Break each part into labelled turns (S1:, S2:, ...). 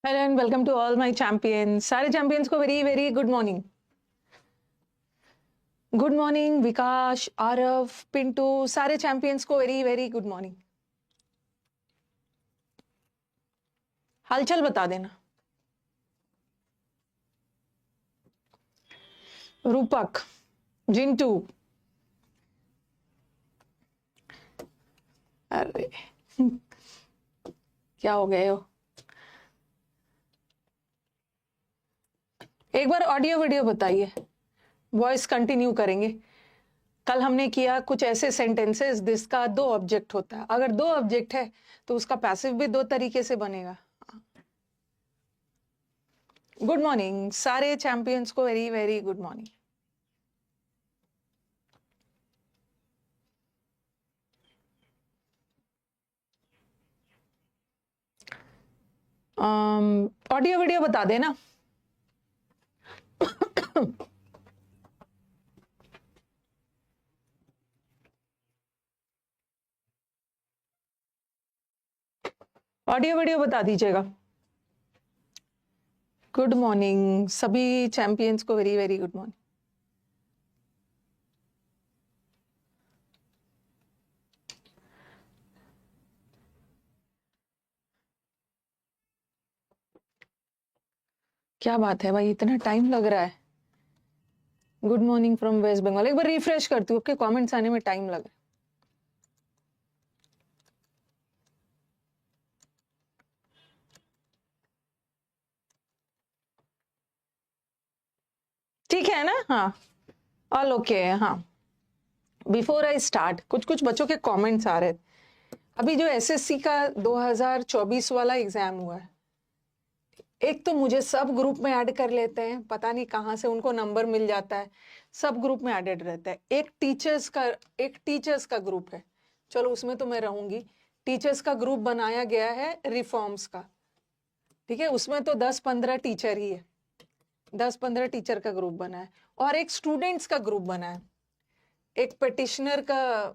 S1: Hello and welcome to all my champions. सारे champions को very very good morning. Good morning Vikas, Aarav, Pintu, सारे champions को very very good morning. हालचाल बता देना। रूपक, जिंटू, अरे क्या हो गए हो? एक बार ऑडियो वीडियो बताइए, वॉइस कंटिन्यू करेंगे। कल हमने किया कुछ ऐसे सेंटेंसेस जिसका दो ऑब्जेक्ट होता है। अगर दो ऑब्जेक्ट है तो उसका पैसिव भी दो तरीके से बनेगा। गुड मॉर्निंग सारे चैंपियंस को very very good morning. Audio video बता देना। ऑडियो वीडियो बता दीजिएगा। गुड मॉर्निंग सभी चैंपियंस को वेरी वेरी गुड मॉर्निंग। क्या बात है भाई, इतना टाइम लग रहा है। Good morning from West Bengal. एक बार रिफ्रेश करती हूँ, आपके कमेंट्स आने में टाइम लग रहा है। ठीक है ना? हाँ, ऑल ओके है। हाँ, बिफोर आई स्टार्ट कुछ कुछ बच्चों के कमेंट्स आ रहे थे। अभी जो एसएससी का 2024 वाला एग्जाम हुआ है, एक तो मुझे सब ग्रुप में ऐड कर लेते हैं, पता नहीं कहाँ से उनको नंबर मिल जाता है, सब ग्रुप में एडेड रहता है। एक टीचर्स का ग्रुप है, चलो उसमें तो मैं रहूंगी। टीचर्स का ग्रुप बनाया गया है रिफॉर्म्स का, ठीक है। उसमें तो 10-15 टीचर ही है, 10-15 टीचर का ग्रुप बना है। और एक स्टूडेंट्स का ग्रुप बना है, एक पेटिशनर का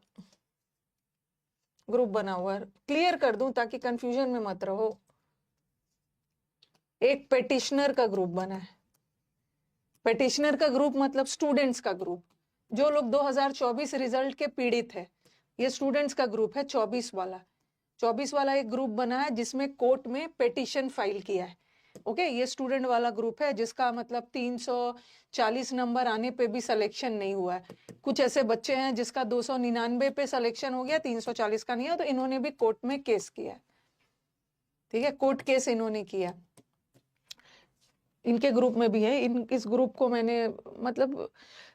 S1: ग्रुप बना हुआ है। क्लियर कर दूं ताकि कंफ्यूजन में मत रहो। एक पेटिशनर का ग्रुप बना है। पेटिशनर का ग्रुप मतलब स्टूडेंट्स का ग्रुप, जो लोग 2024 रिजल्ट के पीड़ित है। ये स्टूडेंट्स का ग्रुप है 24 वाला। 24 वाला एक ग्रुप बना है जिसमें कोर्ट में पेटिशन फाइल किया है। ओके, ये स्टूडेंट वाला ग्रुप है जिसका मतलब 340 नंबर आने पे भी सिलेक्शन नहीं हुआ है। कुछ ऐसे बच्चे हैं जिसका 299 पे सिलेक्शन हो गया, 340 का नहीं है, तो इन्होंने भी कोर्ट में केस किया है। ठीक है, कोर्ट केस इन्होंने किया। इनके ग्रुप में भी है। इस ग्रुप को मैंने मतलब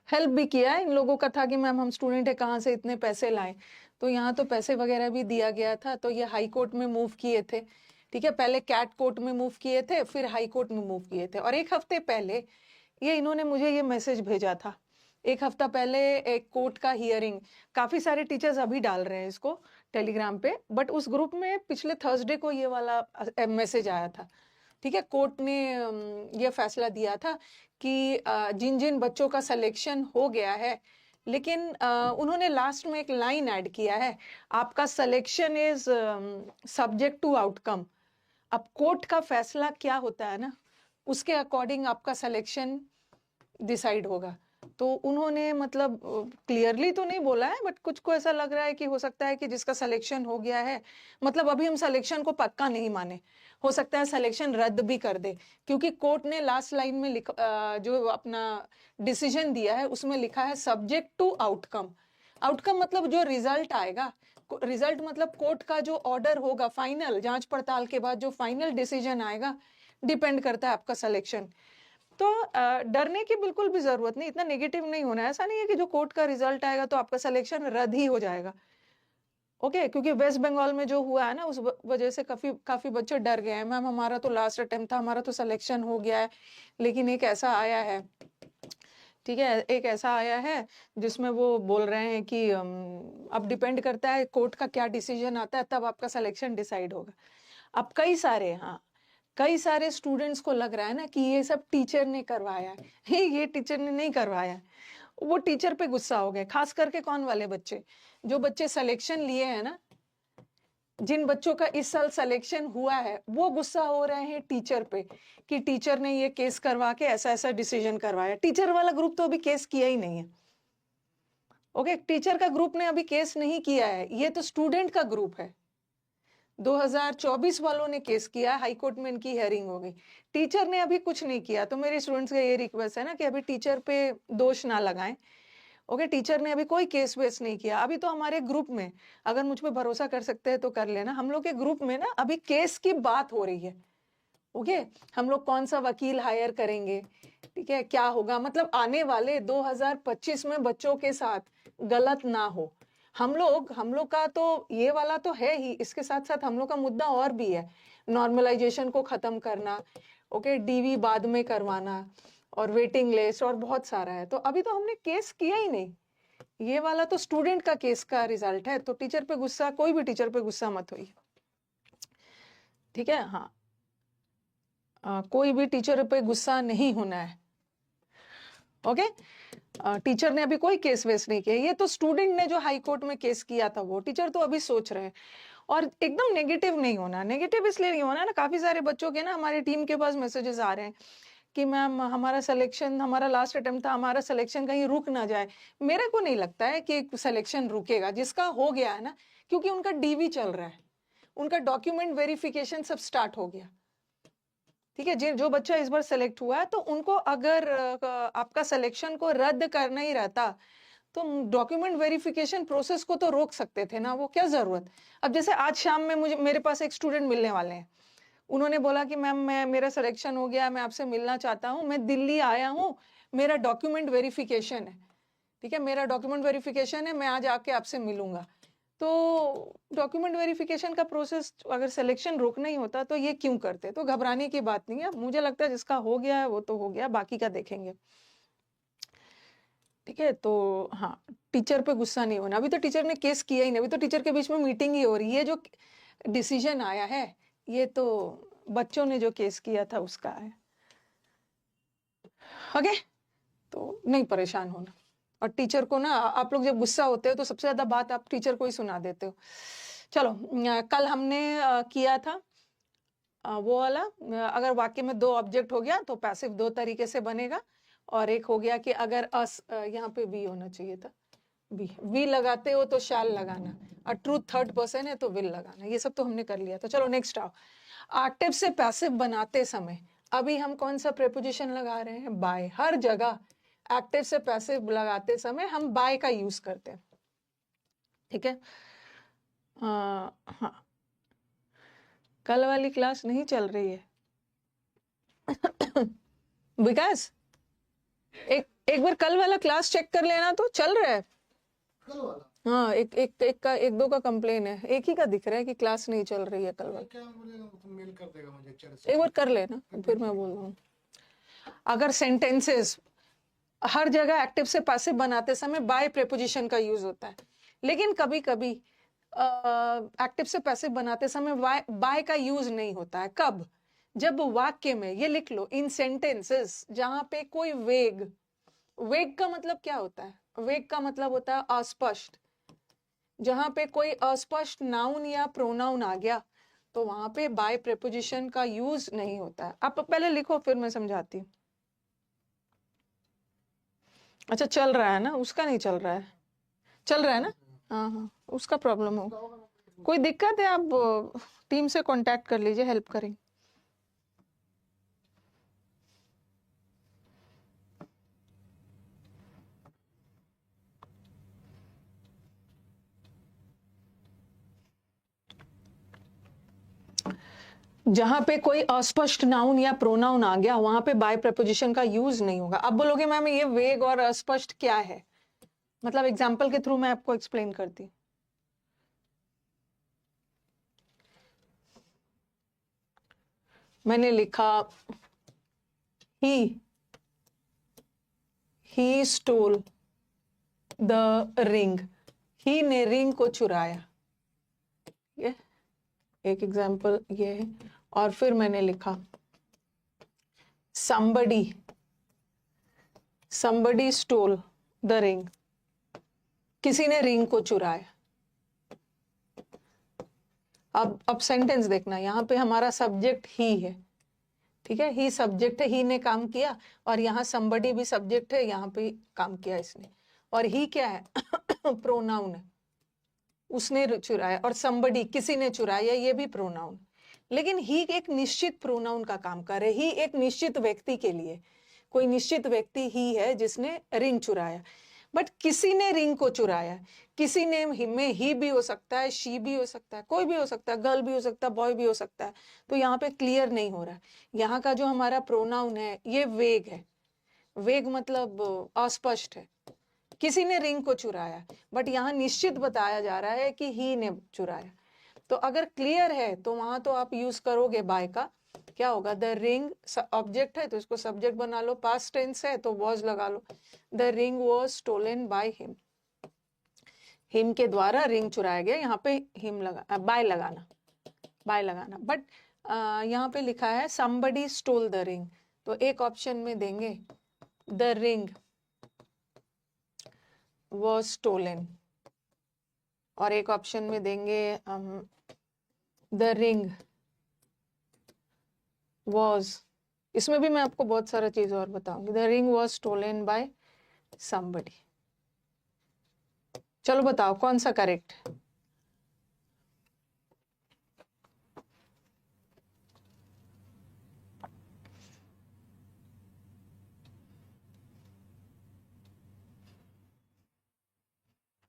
S1: हेल्प भी किया है। इन लोगों का था कि मैम हम स्टूडेंट है, कहाँ से इतने पैसे लाएं, तो यहाँ तो पैसे वगैरह भी दिया गया था। तो ये हाई कोर्ट में मूव किए थे, ठीक है। पहले कैट कोर्ट में मूव किए थे, फिर हाई कोर्ट में मूव किए थे। और एक हफ्ते पहले ये इन्होंने मुझे ये मैसेज भेजा था। एक हफ्ता पहले एक कोर्ट का हियरिंग, काफी सारे टीचर्स अभी डाल रहे हैं इसको टेलीग्राम पे, बट उस ग्रुप में पिछले थर्सडे को ये वाला मैसेज आया था। ठीक है, कोर्ट ने यह फैसला दिया था कि जिन जिन बच्चों का सिलेक्शन हो गया है, लेकिन उन्होंने लास्ट में एक लाइन ऐड किया है, आपका selection is subject to outcome. अब कोर्ट का फैसला क्या होता है ना, उसके अकॉर्डिंग आपका सिलेक्शन डिसाइड होगा। तो उन्होंने मतलब क्लियरली तो नहीं बोला है, बट कुछ को ऐसा लग रहा है कि हो सकता है कि जिसका सिलेक्शन हो गया है, मतलब अभी हम सिलेक्शन को पक्का नहीं माने, हो सकता है सिलेक्शन रद्द भी कर दे। क्योंकि कोर्ट ने लास्ट लाइन में जो अपना डिसीजन दिया है उसमें लिखा है सब्जेक्ट टू आउटकम। आउटकम मतलब जो रिजल्ट आएगा, रिजल्ट मतलब कोर्ट का जो ऑर्डर होगा, फाइनल जांच पड़ताल के बाद जो फाइनल डिसीजन आएगा, डिपेंड करता है आपका सिलेक्शन। तो डरने की बिल्कुल भी जरूरत नहीं, इतना नेगेटिव नहीं होना है। ऐसा नहीं है कि जो कोर्ट का रिजल्ट आएगा तो आपका सिलेक्शन रद्द ही हो जाएगा। ओके, क्योंकि वेस्ट बंगाल में जो हुआ है ना, उस वजह से काफी काफी बच्चे डर गए हैं। मैम हमारा तो लास्ट अटेम्प्ट था, हमारा तो सिलेक्शन हो गया है, लेकिन एक ऐसा आया है, ठीक है, एक ऐसा आया है जिसमें वो बोल रहे हैं कि अब डिपेंड करता है कोर्ट का क्या डिसीजन आता है, तब आपका सिलेक्शन डिसाइड होगा। अब कई सारे, हाँ, कई सारे स्टूडेंट्स को लग रहा है ना कि ये सब टीचर ने करवाया है। ये टीचर ने नहीं करवाया है। वो टीचर पे गुस्सा हो गए, खास करके कौन वाले बच्चे, जो बच्चे सिलेक्शन लिए हैं ना, जिन बच्चों का इस साल सिलेक्शन हुआ है वो गुस्सा हो रहे हैं टीचर पे कि टीचर ने ये केस करवा के ऐसा ऐसा डिसीजन करवाया। टीचर वाला ग्रुप तो अभी केस किया ही नहीं है। ओके, टीचर का ग्रुप ने अभी केस नहीं किया है, ये तो स्टूडेंट का ग्रुप है। 2024 वालों ने केस किया, हाई कोर्ट में इनकी हियरिंग हो गई। टीचर ने अभी कुछ नहीं किया। तो मेरे स्टूडेंट्स का ये रिक्वेस्ट है ना कि अभी टीचर पे दोष ना लगाएं। ओके, टीचर ने अभी कोई केस वेस नहीं किया। अभी तो हमारे ग्रुप में, अगर मुझ पे भरोसा कर सकते हैं तो कर लेना, हम लोग के ग्रुप में ना अभी केस की बात हो रही है। ओके, हम लोग कौन सा वकील हायर करेंगे, ठीक है, क्या होगा, मतलब आने वाले 2025 में बच्चों के साथ गलत ना हो। हम लोग का तो ये वाला तो है ही, इसके साथ साथ हम लोग का मुद्दा और भी है, नॉर्मलाइजेशन को खत्म करना। ओके, डीवी बाद में करवाना और वेटिंग लिस्ट और बहुत सारा है। तो अभी तो हमने केस किया ही नहीं। ये वाला तो स्टूडेंट का केस का रिजल्ट है। तो टीचर पे गुस्सा, कोई भी टीचर पे गुस्सा मत होइए, ठीक है। हाँ, कोई भी टीचर पे गुस्सा नहीं होना है। ओके, टीचर ने अभी कोई केस वेस नहीं किया। ये तो स्टूडेंट ने जो हाई कोर्ट में केस किया था वो टीचर तो अभी सोच रहे हैं। और एकदम नेगेटिव नहीं होना। नेगेटिव इसलिए नहीं होना ना, काफी सारे बच्चों के ना हमारी टीम के पास मैसेजेस आ रहे हैं कि मैम हमारा सिलेक्शन, हमारा लास्ट अटेम्प्ट था, हमारा सिलेक्शन कहीं रुक ना जाए। मेरे को नहीं लगता है कि सिलेक्शन रुकेगा, जिसका हो गया है ना, क्योंकि उनका डीवी चल रहा है, उनका डॉक्यूमेंट वेरिफिकेशन सब स्टार्ट हो गया, ठीक है। जो बच्चा इस बार सेलेक्ट हुआ है तो उनको अगर आपका सिलेक्शन को रद्द करना ही रहता तो डॉक्यूमेंट वेरिफिकेशन प्रोसेस को तो रोक सकते थे ना, वो क्या जरूरत। अब जैसे आज शाम में मेरे पास एक स्टूडेंट मिलने वाले हैं, उन्होंने बोला कि मैम मेरा सिलेक्शन हो गया, मैं आपसे मिलना चाहता हूँ, मैं दिल्ली आया हूँ, मेरा डॉक्यूमेंट वेरिफिकेशन है, ठीक है, मेरा डॉक्यूमेंट वेरिफिकेशन है, मैं आज आके आपसे मिलूंगा। तो डॉक्यूमेंट वेरिफिकेशन का प्रोसेस अगर सिलेक्शन रोकना ही होता तो ये क्यों करते। तो घबराने की बात नहीं है। मुझे लगता है जिसका हो गया है वो तो हो गया, बाकी का देखेंगे, ठीक है। तो हाँ, टीचर पे गुस्सा नहीं होना। अभी तो टीचर ने केस किया ही नहीं, अभी तो टीचर के बीच में मीटिंग ही हो रही है। जो डिसीजन आया है ये तो बच्चों ने जो केस किया था उसका है। ओके, तो नहीं परेशान होना। और टीचर को ना, आप लोग जब गुस्सा होते हो तो सबसे ज्यादा बात आप टीचर को ही सुना देते हो। चलो, कल हमने किया था वो वाला, अगर वाक्य में दो ऑब्जेक्ट हो गया तो पैसिव दो तरीके से बनेगा। और एक हो गया कि अगर यहाँ पे वी होना चाहिए था, वी लगाते हो तो शैल लगाना, और ट्रूथ थर्ड पर्सन है तो विल लगाना। ये सब तो हमने कर लिया था। चलो नेक्स्ट आओ। एक्टिव से पैसिव बनाते समय अभी हम कौन सा प्रेपोजिशन लगा रहे हैं, बाय। हर जगह एक्टिव से पैसिव लगाते समय हम बाय का यूज करते हैं, ठीक है। हाँ, कल वाली क्लास नहीं चल रही है विकास, एक बार कल वाला क्लास चेक कर लेना, तो चल रहा है कल वाला। हाँ, एक दो का कंप्लेन है, एक ही का दिख रहा है कि क्लास नहीं चल रही है कल वाला। क्या बोलेगा, तो मेल कर देगा मुझे, एक बार कर लेना फिर मैं बोल रहा हूँ। अगर सेंटेंसेस हर जगह एक्टिव से पैसिव बनाते समय बाय प्रेपोजिशन का यूज होता है, लेकिन कभी कभी एक्टिव से पैसिव बनाते समय बाय का यूज नहीं होता है। कब? जब वाक्य में, ये लिख लो, इन सेंटेंसेस जहां पे कोई वेग का मतलब क्या होता है, वेग का मतलब होता है अस्पष्ट। जहां पे कोई अस्पष्ट नाउन या प्रोनाउन आ गया तो वहां पे बाय प्रेपोजिशन का यूज नहीं होता है। आप पहले लिखो फिर मैं समझाती हूँ। अच्छा, चल रहा है ना, उसका नहीं चल रहा है, चल रहा है ना। हाँ हाँ, उसका प्रॉब्लम हो, कोई दिक्कत है आप टीम से कांटेक्ट कर लीजिए, हेल्प करेंगे। जहां पे कोई अस्पष्ट नाउन या प्रोनाउन आ गया वहां पे बाय प्रेपोजिशन का यूज नहीं होगा। अब बोलोगे मैम ये वेग और अस्पष्ट क्या है, मतलब एग्जांपल के थ्रू मैं आपको एक्सप्लेन करती। मैंने लिखा ही स्टोल द रिंग, ही ने रिंग को चुराया, ये एक एग्जांपल ये है। और फिर मैंने लिखा somebody stole the ring, किसी ने रिंग को चुराया। अब सेंटेंस देखना, यहाँ पे हमारा सब्जेक्ट ही है, ठीक है, ही सब्जेक्ट है, ही ने काम किया, और यहाँ somebody भी सब्जेक्ट है, यहाँ पे काम किया इसने, और ही क्या है प्रोनाउन है, उसने चुराया, और somebody किसी ने चुराया, ये भी प्रोनाउन। लेकिन ही एक निश्चित प्रोनाउन का काम कर रहे, ही एक निश्चित व्यक्ति के लिए, कोई निश्चित व्यक्ति ही है जिसने रिंग चुराया। बट किसी ने रिंग को चुराया, किसी ने में ही भी हो सकता है, शी भी हो सकता है, कोई भी हो सकता है, गर्ल भी हो सकता है, बॉय भी हो सकता है। तो यहाँ पे क्लियर नहीं हो रहा है। यहाँ का जो हमारा प्रोनाउन है ये वेग है, वेग मतलब अस्पष्ट है। किसी ने रिंग को चुराया, बट यहाँ निश्चित बताया जा रहा है कि ही ने चुराया। तो अगर क्लियर है तो वहां तो आप यूज करोगे बाय का, क्या होगा, द रिंग ऑब्जेक्ट है तो इसको सब्जेक्ट बना लो, पास्ट टेंस है तो वॉज लगा लो, the ring was stolen by him, him के द्वारा रिंग चुराया गया, यहाँ पे हिम लगा, बाय लगाना, बाय लगाना। बट यहाँ पे लिखा है somebody stole the ring, तो एक ऑप्शन में देंगे द रिंग वॉज स्टोलन, और एक ऑप्शन में देंगे द रिंग वॉज, इसमें भी मैं आपको बहुत सारा चीज और बताऊंगी, the ring was stolen by somebody। चलो बताओ कौन सा करेक्ट है।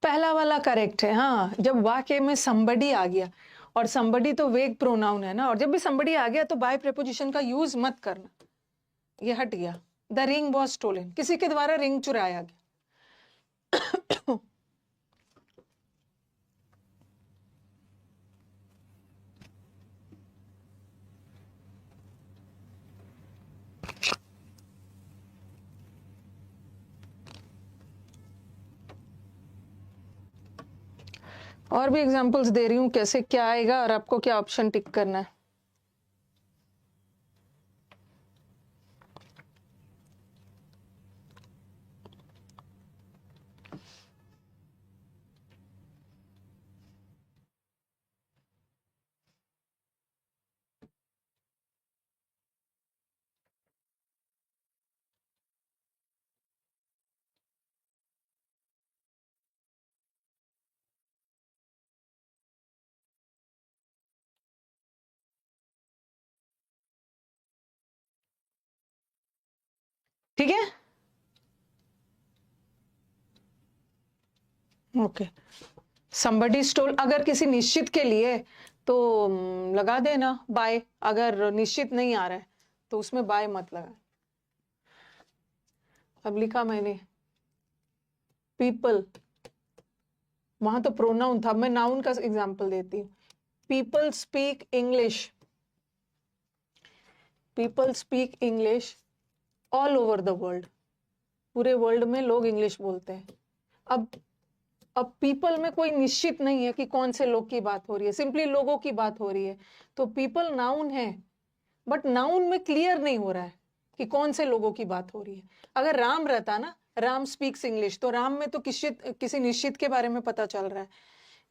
S1: पहला वाला करेक्ट है। हाँ, जब वाक्य में somebody आ गया, और somebody तो वेग प्रोनाउन है ना, और जब भी somebody आ गया तो बाय प्रेपोजिशन का यूज मत करना, ये हट गया। द रिंग वॉज स्टोलन, किसी के द्वारा रिंग चुराया गया। और भी एग्जांपल्स दे रही हूँ कैसे क्या आएगा और आपको क्या ऑप्शन टिक करना है। ठीक है, ओके। somebody stole अगर किसी निश्चित के लिए तो लगा देना बाय, अगर निश्चित नहीं आ रहा है तो उसमें बाय मत लगा। अब लिखा मैंने पीपल, वहां तो प्रोनाउन था, मैं नाउन का एग्जांपल देती हूँ। People speak English, people speak English all over the world, पूरे वर्ल्ड में लोग इंग्लिश बोलते हैं। अब अब पीपल में कोई निश्चित नहीं है कि कौन से लोग की बात हो रही है, सिंपली लोगों की बात हो रही है, तो पीपल नाउन है, बट नाउन में क्लियर नहीं हो रहा है कि कौन से लोगों की बात हो रही है। अगर राम रहता ना, राम स्पीक्स इंग्लिश, तो राम में तो किसी निश्चित के बारे में पता चल रहा है,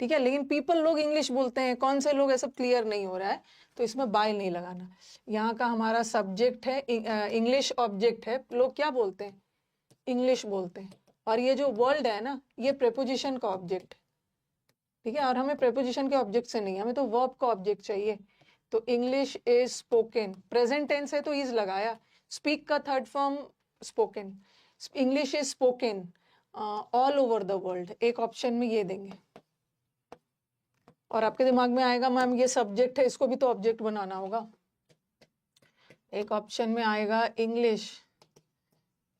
S1: ठीक है। लेकिन पीपल लोग इंग्लिश बोलते हैं, कौन से लोग, ऐसा क्लियर नहीं हो रहा है, तो इसमें बाय नहीं लगाना। यहाँ का हमारा सब्जेक्ट है इंग्लिश, ऑब्जेक्ट है, लोग क्या बोलते हैं, इंग्लिश बोलते हैं, और ये जो वर्ल्ड है ना, ये प्रेपोजिशन का ऑब्जेक्ट है, ठीक है। और हमें प्रेपोजिशन के ऑब्जेक्ट से नहीं, हमें तो वर्ब का ऑब्जेक्ट चाहिए। तो English is spoken, present tense है तो इज लगाया, स्पीक का third form spoken, English is spoken all over the world, एक ऑप्शन में ये देंगे। और आपके दिमाग में आएगा मैम ये सब्जेक्ट है, इसको भी तो ऑब्जेक्ट बनाना होगा। एक ऑप्शन में आएगा English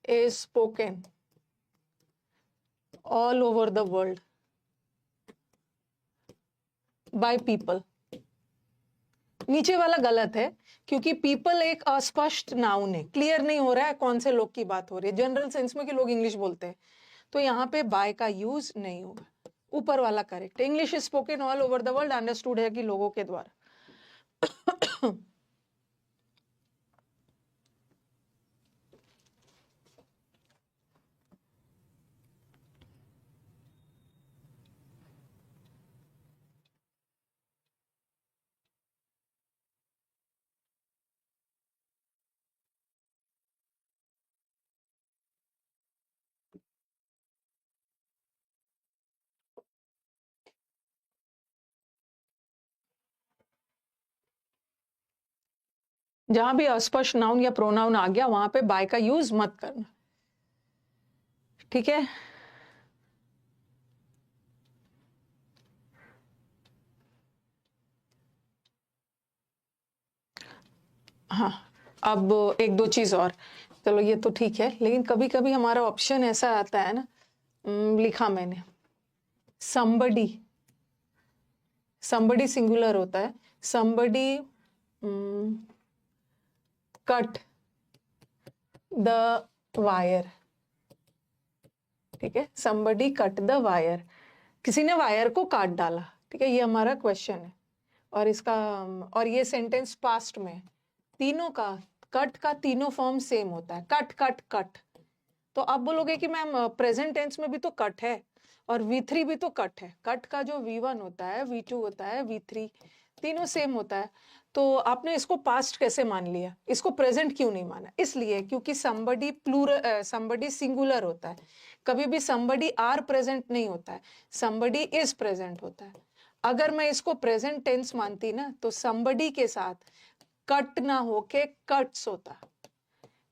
S1: is spoken all over the world by people. नीचे वाला गलत है, क्योंकि पीपल एक अस्पष्ट नाउन है, क्लियर नहीं हो रहा है कौन से लोग की बात हो रही है, जनरल सेंस में कि लोग इंग्लिश बोलते हैं, तो यहाँ पे बाय का यूज नहीं होगा। ऊपर वाला correct, English spoken all over the world, understood है कि लोगों के द्वारा। जहां भी अस्पष्ट नाउन या प्रोनाउन आ गया वहां पे बाय का यूज मत करना, ठीक है। हाँ, अब एक दो चीज और, चलो ये तो ठीक है, लेकिन कभी कभी हमारा ऑप्शन ऐसा आता है ना, लिखा मैंने somebody, somebody सिंगुलर होता है, somebody कट द वायर, ठीक है, somebody कट द वायर, किसी ने वायर को काट डाला, ठीक है, ये हमारा क्वेश्चन है। और इसका और ये सेंटेंस पास्ट में, तीनों का कट का तीनों फॉर्म सेम होता है, कट कट कट। तो आप बोलोगे कि मैम प्रेजेंट टेंस में भी तो कट है और V3 भी तो कट है, कट का जो V1 होता है, V2 होता है, V3 तीनों सेम होता है, तो आपने इसको पास्ट कैसे मान लिया, इसको प्रेजेंट क्यों नहीं माना? इसलिए क्योंकि somebody प्लूरल, somebody सिंगुलर होता है, कभी भी somebody आर प्रेजेंट नहीं होता है, somebody इज प्रेजेंट होता है। अगर मैं इसको प्रेजेंट टेंस मानती ना तो somebody के साथ कट ना होके कट्स होता,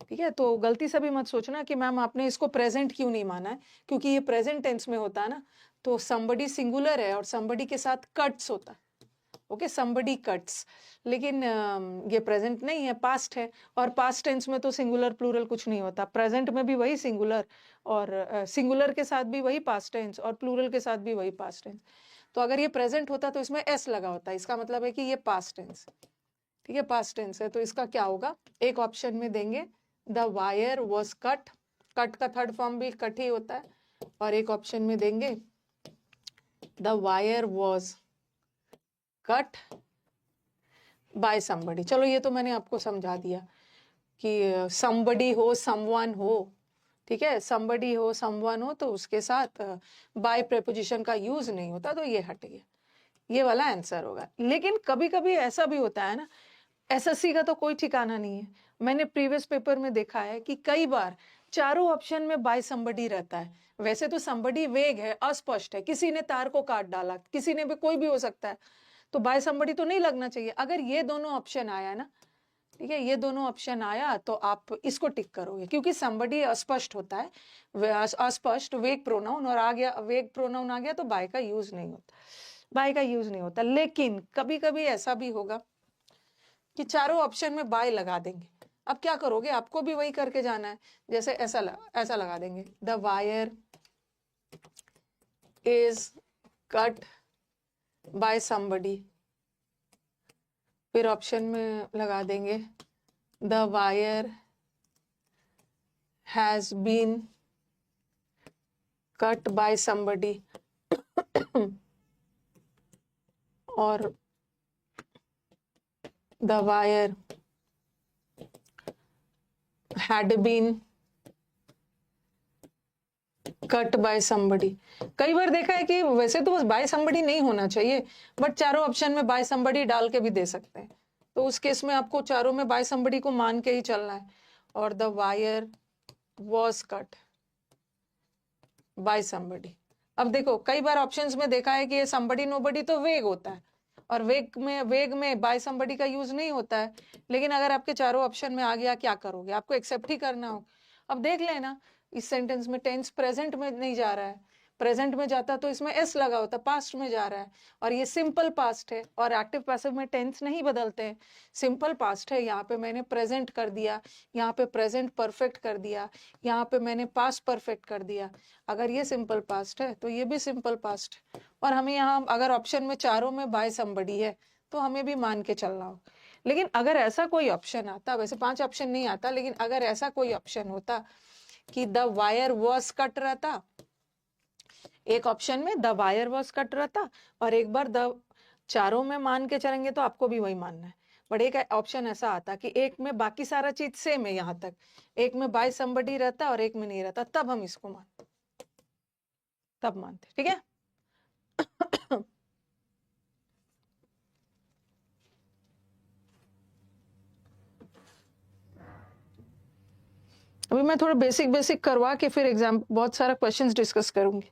S1: ठीक है। तो गलती से भी मत सोचना कि मैम आपने इसको प्रेजेंट क्यों नहीं माना है, क्योंकि ये प्रेजेंट टेंस में होता है ना, तो somebody सिंगुलर है और somebody के साथ कट्स होता, ओके, somebody कट्स। लेकिन ये प्रेजेंट नहीं है, पास्ट है, और पास्ट टेंस में तो सिंगुलर प्लूरल कुछ नहीं होता, प्रेजेंट में भी वही सिंगुलर, और सिंगुलर के साथ भी वही पास्ट टेंस और प्लूरल के साथ भी वही पास्ट टेंस। तो अगर ये प्रेजेंट होता तो इसमें एस लगा होता, इसका मतलब है कि ये पास्ट टेंस, ठीक है, पास्ट टेंस है। तो इसका क्या होगा, एक ऑप्शन में देंगे the wire was cut, cut का थर्ड फॉर्म भी कट ही होता है, और एक ऑप्शन में देंगे the wire was cut by somebody. चलो ये तो मैंने आपको समझा दिया कि समबडी हो, समवन हो, ठीक है, समबडी हो, समवन हो, तो उसके साथ बाय प्रेपोजिशन का यूज नहीं होता, तो ये हट गया, ये वाला आंसर होगा। लेकिन कभी कभी ऐसा भी होता है ना, एसएससी का तो कोई ठिकाना नहीं है, मैंने प्रीवियस पेपर में देखा है कि कई बार चारों ऑप्शन में बाय समबडी रहता है। वैसे तो समबडी वेग है, अस्पष्ट है, किसी ने तार को काट डाला, किसी ने भी, कोई भी हो सकता है, तो बाय समबडी तो नहीं लगना चाहिए। अगर ये दोनों ऑप्शन आया ना, ठीक है, ये दोनों ऑप्शन आया तो आप इसको टिक करोगे, क्योंकि समबडी अस्पष्ट होता है, अस्पष्ट वेग प्रोनाउन, और आ गया वेग प्रोनाउन आ गया तो बाय का यूज नहीं होता, बाय का यूज नहीं होता। लेकिन कभी कभी ऐसा भी होगा कि चारों ऑप्शन में बाय लगा देंगे, अब क्या करोगे, आपको भी वही करके जाना है, जैसे ऐसा लगा देंगे the wire is cut by somebody, फिर ऑप्शन में लगा देंगे the wire has been cut by somebody, और the wire had been cut by somebody. कई बार देखा है कि वैसे तो बस बाय समबडी नहीं होना चाहिए, बट चारों ऑप्शन में बाय समबडी डाल के भी दे सकते हैं, तो उस केस में आपको चारों में बाय समबडी को मान के ही चलना है। और the wire was cut by somebody. अब देखो कई बार ऑप्शंस में देखा है कि ये समबडी नोबडी तो वेग होता है, और वेग में बाय समबडी का यूज नहीं होता है, लेकिन अगर आपके चारों ऑप्शन में आ गया, क्या करोगे, आपको एक्सेप्ट ही करना हो। अब देख लेना, इस सेंटेंस में टेंस प्रेजेंट में नहीं जा रहा है, प्रेजेंट में जाता तो इसमें एस लगा होता, पास्ट में जा रहा है, और ये सिंपल पास्ट है, और एक्टिव पैसिव में टेंस नहीं बदलते हैं, सिंपल पास्ट है, यहाँ पे मैंने प्रेजेंट कर दिया, यहाँ पे प्रेजेंट परफेक्ट कर दिया, यहाँ पे मैंने पास्ट परफेक्ट कर दिया। अगर ये सिंपल पास्ट है तो ये भी सिंपल पास्ट है, और हमें यहाँ अगर ऑप्शन में चारों में बाय समबडी है तो हमें भी मान के चलना हो। लेकिन अगर ऐसा कोई ऑप्शन आता, वैसे 5 ऑप्शन नहीं आता, लेकिन अगर ऐसा कोई ऑप्शन होता कि द वायर वॉज कट रहता, एक ऑप्शन में द वायर वॉज कट रहता, और एक बार द, चारों में मान के चलेंगे तो आपको भी वही मानना है, बट एक ऑप्शन ऐसा आता कि एक में बाकी सारा चीज सेम है, यहाँ तक एक में बाय समबडी रहता और एक में नहीं रहता, तब हम इसको मानते, तब मानते, ठीक है। अभी मैं थोड़ा बेसिक बेसिक करवा के फिर एग्जाम बहुत सारा क्वेश्चंस डिस्कस करूंगी।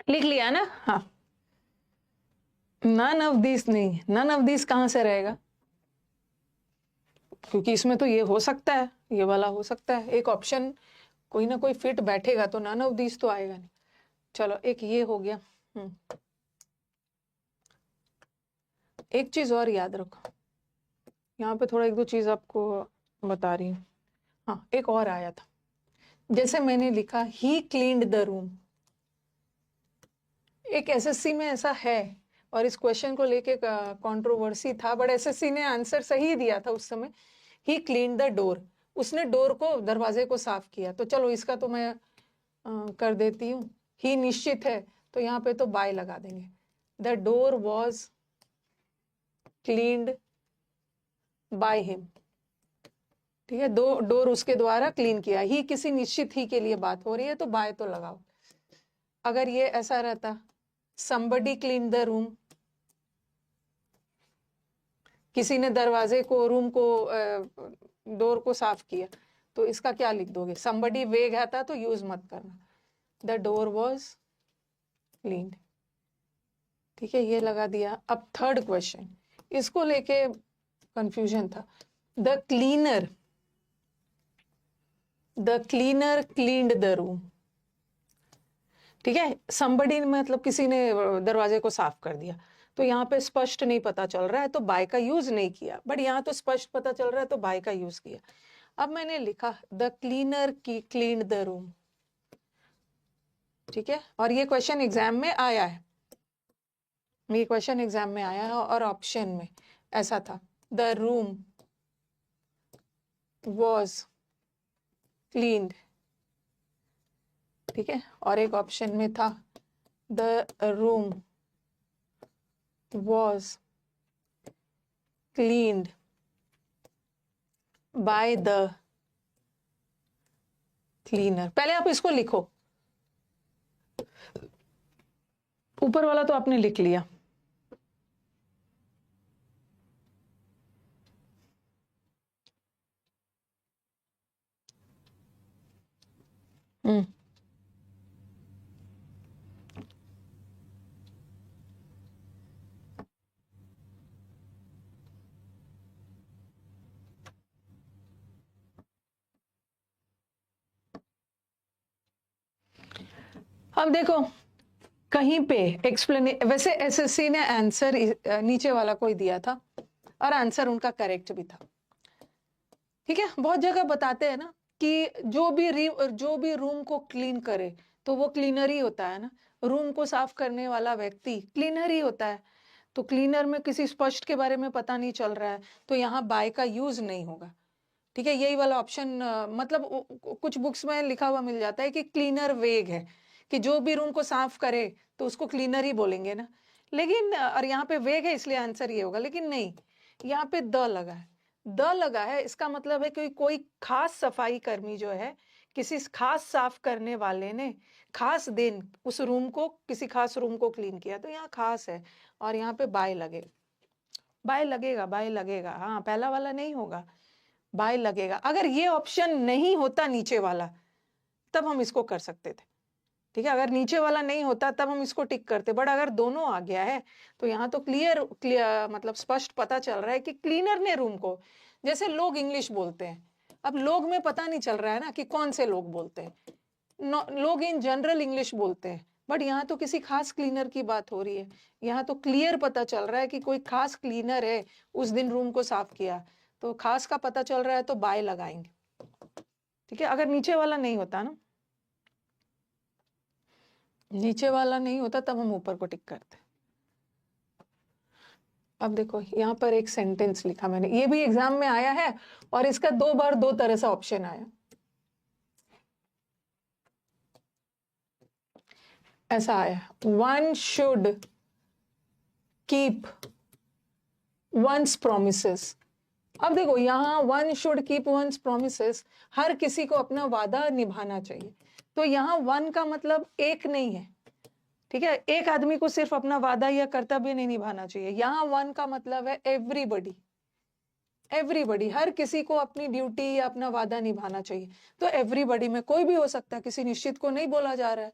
S1: लिख लिया ना? हाँ, नन ऑफ दिस नहीं, नन ऑफ दिस कहां से रहेगा? क्योंकि इसमें तो ये हो सकता है, ये वाला हो सकता है, एक ऑप्शन कोई ना कोई फिट बैठेगा, तो नन ऑफ दिस तो आएगा नहीं। चलो, एक ये हो गया। एक चीज और याद रखो, यहाँ पे थोड़ा एक दो चीज आपको बता रही हूँ। हाँ, एक और आया था, जैसे मैंने लिखा ही क्लीन्ड द रूम। एक एसएससी में ऐसा है, और इस क्वेश्चन को लेके कंट्रोवर्सी था, बट एसएससी ने आंसर सही दिया था उस समय। ही क्लीन्ड द डोर, उसने डोर को, दरवाजे को साफ किया। तो चलो, इसका तो मैं कर देती हूँ। ही निश्चित है, तो यहाँ पे तो बाय लगा देंगे। The door was cleaned by him. ठीक है, दो डोर उसके द्वारा क्लीन किया। ही किसी निश्चित ही के लिए बात हो रही है, तो बाय तो लगाओ। अगर ये ऐसा रहता, somebody cleaned the room, किसी ने दरवाजे को, रूम को, डोर को साफ किया, तो इसका क्या लिख दोगे? somebody वेग आता तो यूज मत करना। The door was cleaned. ठीक है, ये लगा दिया। अब थर्ड क्वेश्चन, इसको लेके कंफ्यूजन था। The cleaner cleaned the room. ठीक है, somebody मतलब किसी ने दरवाजे को साफ कर दिया, तो यहाँ पे स्पष्ट नहीं पता चल रहा है, तो बाय का यूज नहीं किया। बट यहाँ तो स्पष्ट पता चल रहा है, तो बाय का यूज किया। अब मैंने लिखा द क्लीनर की क्लीन्ड द रूम। ठीक है, और ये क्वेश्चन एग्जाम में आया है, ये क्वेश्चन एग्जाम में आया है, और ऑप्शन में ऐसा था, द रूम वॉज क्लीन्ड। ठीक है, और एक ऑप्शन में था, the room was cleaned by the cleaner. पहले आप इसको लिखो, ऊपर वाला तो आपने लिख लिया। अब देखो, कहीं पे वैसे एसएससी ने आंसर नीचे वाला कोई दिया था, और आंसर उनका करेक्ट भी था। ठीक है, बहुत जगह बताते हैं ना कि जो भी रूम को क्लीन करे, तो वो क्लीनर ही होता है ना। रूम को साफ करने वाला व्यक्ति क्लीनर ही होता है। तो क्लीनर में किसी स्पष्ट के बारे में पता नहीं चल रहा है, तो यहाँ बाय का यूज नहीं होगा। ठीक है, यही वाला ऑप्शन, मतलब कुछ बुक्स में लिखा हुआ मिल जाता है कि क्लीनर वेग है, कि जो भी रूम को साफ करे तो उसको क्लीनर ही बोलेंगे ना। लेकिन और यहाँ पे वेग है, इसलिए आंसर ये होगा। लेकिन नहीं, यहाँ पे द लगा है। द लगा है, इसका मतलब है कि कोई खास सफाई कर्मी जो है, किसी खास साफ करने वाले ने खास दिन उस रूम को, किसी खास रूम को क्लीन किया, तो यहाँ खास है, और यहाँ पे बाय लगेगा। बाय लगेगा, बाय लगेगा। हाँ, पहला वाला नहीं होगा, बाय लगेगा। अगर ये ऑप्शन नहीं होता नीचे वाला, तब हम इसको कर सकते थे। ठीक है, अगर नीचे वाला नहीं होता तब हम इसको टिक करते। बट अगर दोनों आ गया है, तो यहाँ तो क्लियर मतलब स्पष्ट पता चल रहा है कि क्लीनर ने रूम को, जैसे लोग इंग्लिश बोलते हैं, अब लोग में पता नहीं चल रहा है ना कि कौन से लोग बोलते हैं। लोग इन जनरल इंग्लिश बोलते हैं, बट यहाँ तो किसी खास क्लीनर की बात हो रही है। यहाँ तो क्लियर पता चल रहा है कि कोई खास क्लीनर है, उस दिन रूम को साफ किया, तो खास का पता चल रहा है, तो बाय लगाएंगे। ठीक है, अगर नीचे वाला नहीं होता ना, नीचे वाला नहीं होता, तब हम ऊपर को टिक करते। अब देखो, यहाँ पर एक सेंटेंस लिखा मैंने, ये भी एग्जाम में आया है, और इसका 2 बार 2 तरह से ऑप्शन आया। ऐसा आया, one should keep one's promises. अब देखो, यहाँ one should keep one's promises, हर किसी को अपना वादा निभाना चाहिए। तो यहाँ वन का मतलब एक नहीं है। ठीक है, एक आदमी को सिर्फ अपना वादा या कर्तव्य नहीं निभाना चाहिए। यहाँ वन का मतलब है एवरीबडी। एवरीबडी, हर किसी को अपनी ड्यूटी या अपना वादा निभाना चाहिए। तो एवरीबडी में कोई भी हो सकता है, किसी निश्चित को नहीं बोला जा रहा है।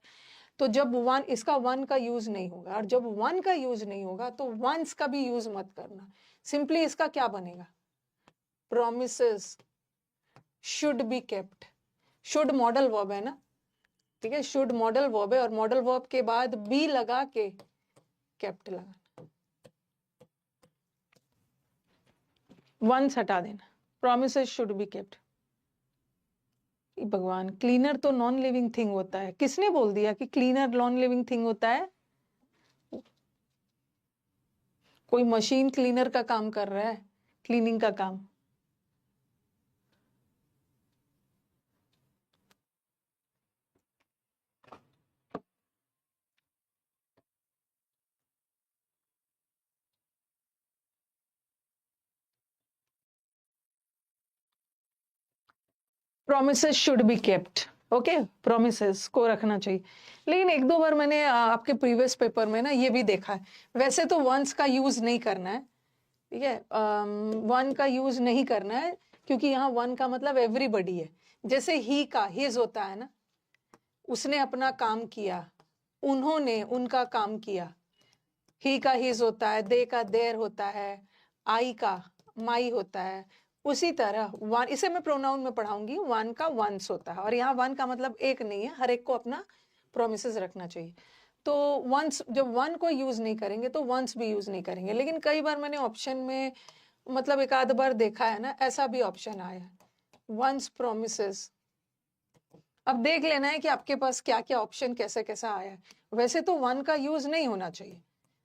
S1: तो जब वन, इसका वन का यूज नहीं होगा, और जब वन का यूज नहीं होगा तो वंस का भी यूज मत करना। सिंपली इसका क्या बनेगा, promises should be kept. Should modal verb है ना, ठीक है, शुड मॉडल वर्ब है, और मॉडल वर्ब के बाद बी लगा के केप्ट लगा, वंस हटा देना, प्रोमिसेस शुड बी केप्ट। भगवान, क्लीनर तो नॉन लिविंग थिंग होता है, किसने बोल दिया कि क्लीनर नॉन लिविंग थिंग होता है? कोई मशीन क्लीनर का काम कर रहा है, क्लीनिंग का काम। Promises should be kept, okay, promises को रखना चाहिए। लेकिन एक दो बार मैंने आपके प्रीवियस पेपर में ना ये भी देखा है, वैसे तो वंस का यूज नहीं करना है, ठीक है, वन का यूज नहीं करना है, क्योंकि यहाँ वन का मतलब एवरीबडी है। जैसे ही का हिज होता है ना, उसने अपना काम किया, उन्होंने उनका काम किया, ही का हिज होता है, दे का देर होता है, आई का माई होता है। उसी तरह वन, इसे मैं प्रोनाउन में पढ़ाऊंगी, वन का वंस होता है, और यहाँ वन का मतलब एक नहीं है, हर एक को अपना प्रोमिसेस रखना चाहिए। तो वंस, जब वन को यूज नहीं करेंगे तो वंस भी यूज नहीं करेंगे। लेकिन कई बार मैंने ऑप्शन में, मतलब एक आध बार देखा है ना, ऐसा भी ऑप्शन आया है, वंस प्रोमिसेस। अब देख लेना है कि आपके पास क्या क्या ऑप्शन कैसे कैसा आया है। वैसे तो वन का यूज नहीं होना चाहिए,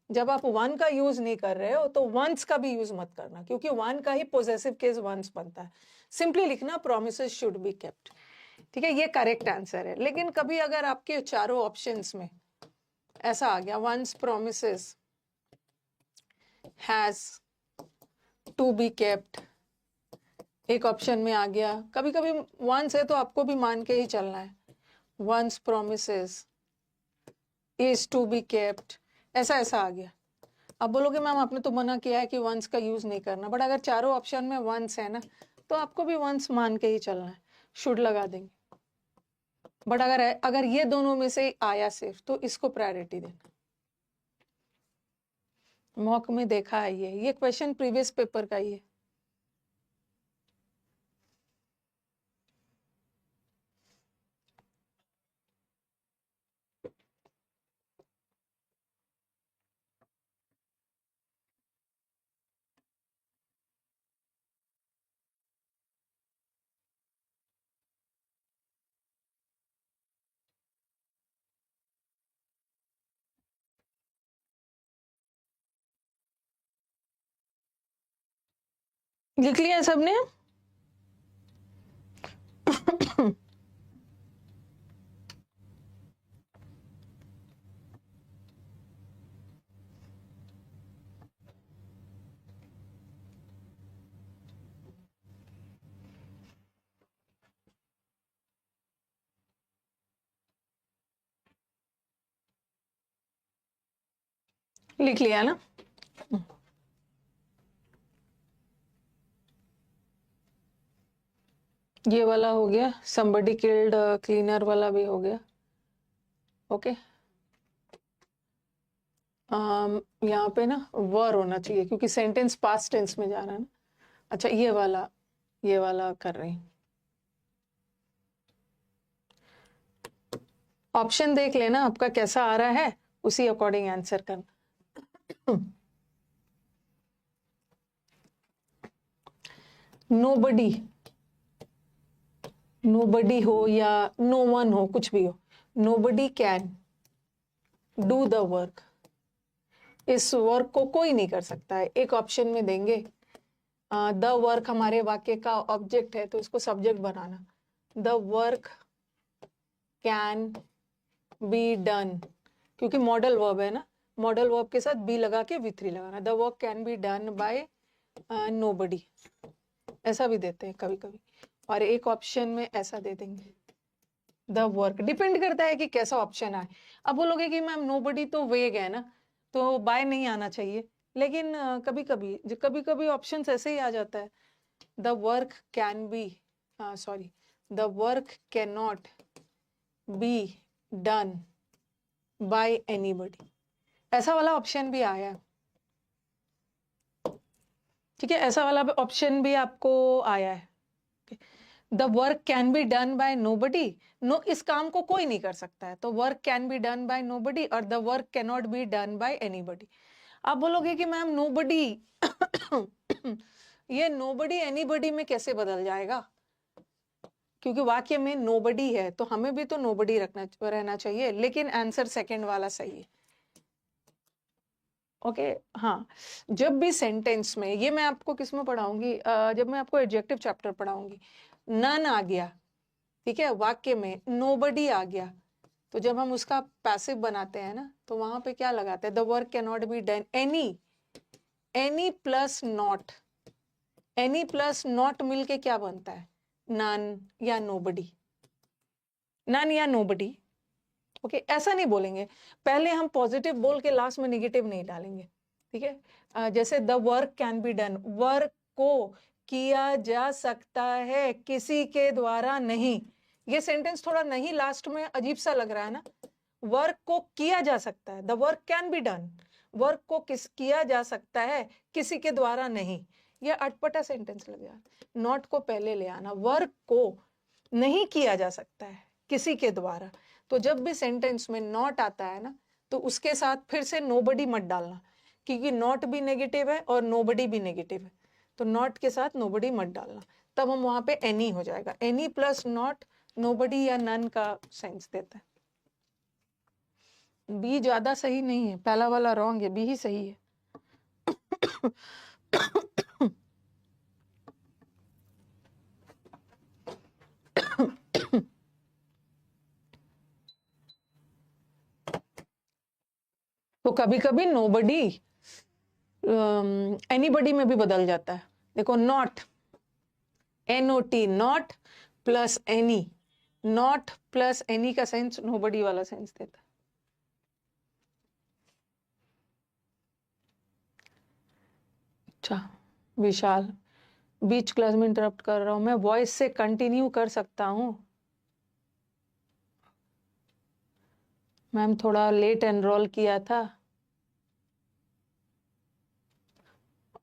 S1: जब आप वन का यूज नहीं कर रहे हो तो वंस का भी यूज मत करना, क्योंकि वन का ही पोजेसिव केस वंस बनता है। सिंपली लिखना प्रोमिसेस शुड बी केप्ट, ठीक है, ये करेक्ट आंसर है। लेकिन कभी अगर आपके चारों ऑप्शंस में ऐसा आ गया, once promises has to be kept, एक ऑप्शन में आ गया, कभी कभी वंस है तो आपको भी मान के ही चलना है, once promises is to be kept, ऐसा ऐसा आ गया। अब बोलोगे मैम आपने तो मना किया है कि वंस का यूज नहीं करना, बट अगर चारों ऑप्शन में वंस है ना, तो आपको भी वंस मान के ही चलना है, शुड लगा देंगे। बट अगर अगर ये दोनों में से आया सिर्फ, तो इसको प्रायोरिटी देना। मॉक में देखा है ये क्वेश्चन प्रीवियस पेपर का ही है। लिख लिया सबने? लिख लिया ना? ये वाला हो गया, somebody killed cleaner वाला भी हो गया, ओके। यहाँ पे ना वर होना चाहिए, क्योंकि सेंटेंस पास्ट टेंस में जा रहा है ना। अच्छा, ये वाला कर रही हूँ। ऑप्शन देख लेना आपका कैसा आ रहा है, उसी अकॉर्डिंग आंसर करना। नोबडी, नोबडी हो या नो वन हो, कुछ भी हो, nobody can do the work, इस वर्क को कोई नहीं कर सकता है। एक ऑप्शन में देंगे, द वर्क हमारे वाक्य का ऑब्जेक्ट है, तो इसको subject banana, the work can be done, क्योंकि मॉडल वर्ब है ना, मॉडल वर्ब के साथ बी लगा के V3 लगाना, the work can be done by nobody, ऐसा भी देते हैं कभी कभी। और एक ऑप्शन में ऐसा दे देंगे, द वर्क, डिपेंड करता है कि कैसा ऑप्शन आए। अब बोलोगे कि मैम नोबडी तो वेग है ना, तो बाय नहीं आना चाहिए, लेकिन कभी कभी ऑप्शन ऐसे ही आ जाता है, the work can B, sorry, the work can not be done by anybody, ऐसा वाला ऑप्शन भी आया है। ठीक है, ऐसा वाला ऑप्शन भी आपको आया है। The work can be done by nobody, no, इस काम को कोई नहीं कर सकता है, तो work can be done by nobody, और the work can not be done by anybody. आप बोलोगे कि मैम नोबडी ये नोबडी एनीबडी में कैसे बदल जाएगा, क्योंकि वाक्य में नोबडी है तो हमें भी तो नोबडी रहना चाहिए, लेकिन आंसर सेकंड वाला सही है। ओके हाँ, जब भी सेंटेंस में, ये मैं आपको किस में पढ़ाऊंगी, जब मैं आपको एडजेक्टिव चैप्टर पढ़ाऊंगी, नन आ गया, ठीक है, वाक्य में नोबडी आ गया, तो जब हम उसका पैसिव बनाते हैं ना, तो वहां पे क्या लगाते हैं, the work can not be done, any plus not, any plus not मिलके क्या बनता है, नन या नोबडी, नन या नोबडी। ओके ऐसा नहीं बोलेंगे, पहले हम पॉजिटिव बोल के लास्ट में नेगेटिव नहीं डालेंगे, ठीक है। जैसे the work can be done, work को किया जा सकता है, किसी के द्वारा नहीं। ये सेंटेंस थोड़ा नहीं लास्ट में अजीब सा लग रहा है ना, वर्क को किया जा सकता है, the work can be done, work को किया जा सकता है, किसी के द्वारा नहीं, ये अटपटा सेंटेंस लग गया। नॉट को पहले ले आना, वर्क को नहीं किया जा सकता है किसी के द्वारा, तो जब भी सेंटेंस में नॉट आता है ना, तो उसके साथ फिर से नोबडी मत डालना, क्योंकि नॉट भी नेगेटिव है और नोबडी भी नेगेटिव है, तो नॉट के साथ नोबडी मत डालना, तब हम वहां पे एनी हो जाएगा, एनी प्लस नॉट नोबडी या नन का सेंस देता है। बी ज्यादा सही नहीं है, पहला वाला रॉन्ग है, बी ही सही है। तो कभी कभी नोबडी एनीबडी में भी बदल जाता है। देखो not, NOT, not plus any, not plus any का सेंस नोबडी वाला सेंस देता है। अच्छा विशाल, बीच क्लास में इंटरप्ट कर रहा हूं, मैं वॉइस से कंटिन्यू कर सकता हूं? मैम थोड़ा लेट एनरोल किया था।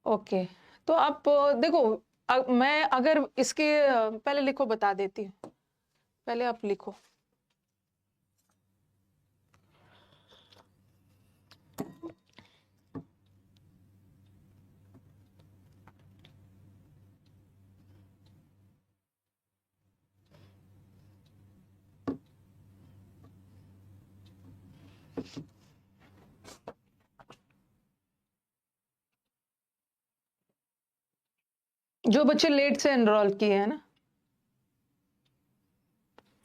S1: ओके तो आप देखो, मैं अगर इसके पहले लिखो, बता देती हूँ, पहले आप लिखो। जो बच्चे लेट से एनरोल किए हैं ना,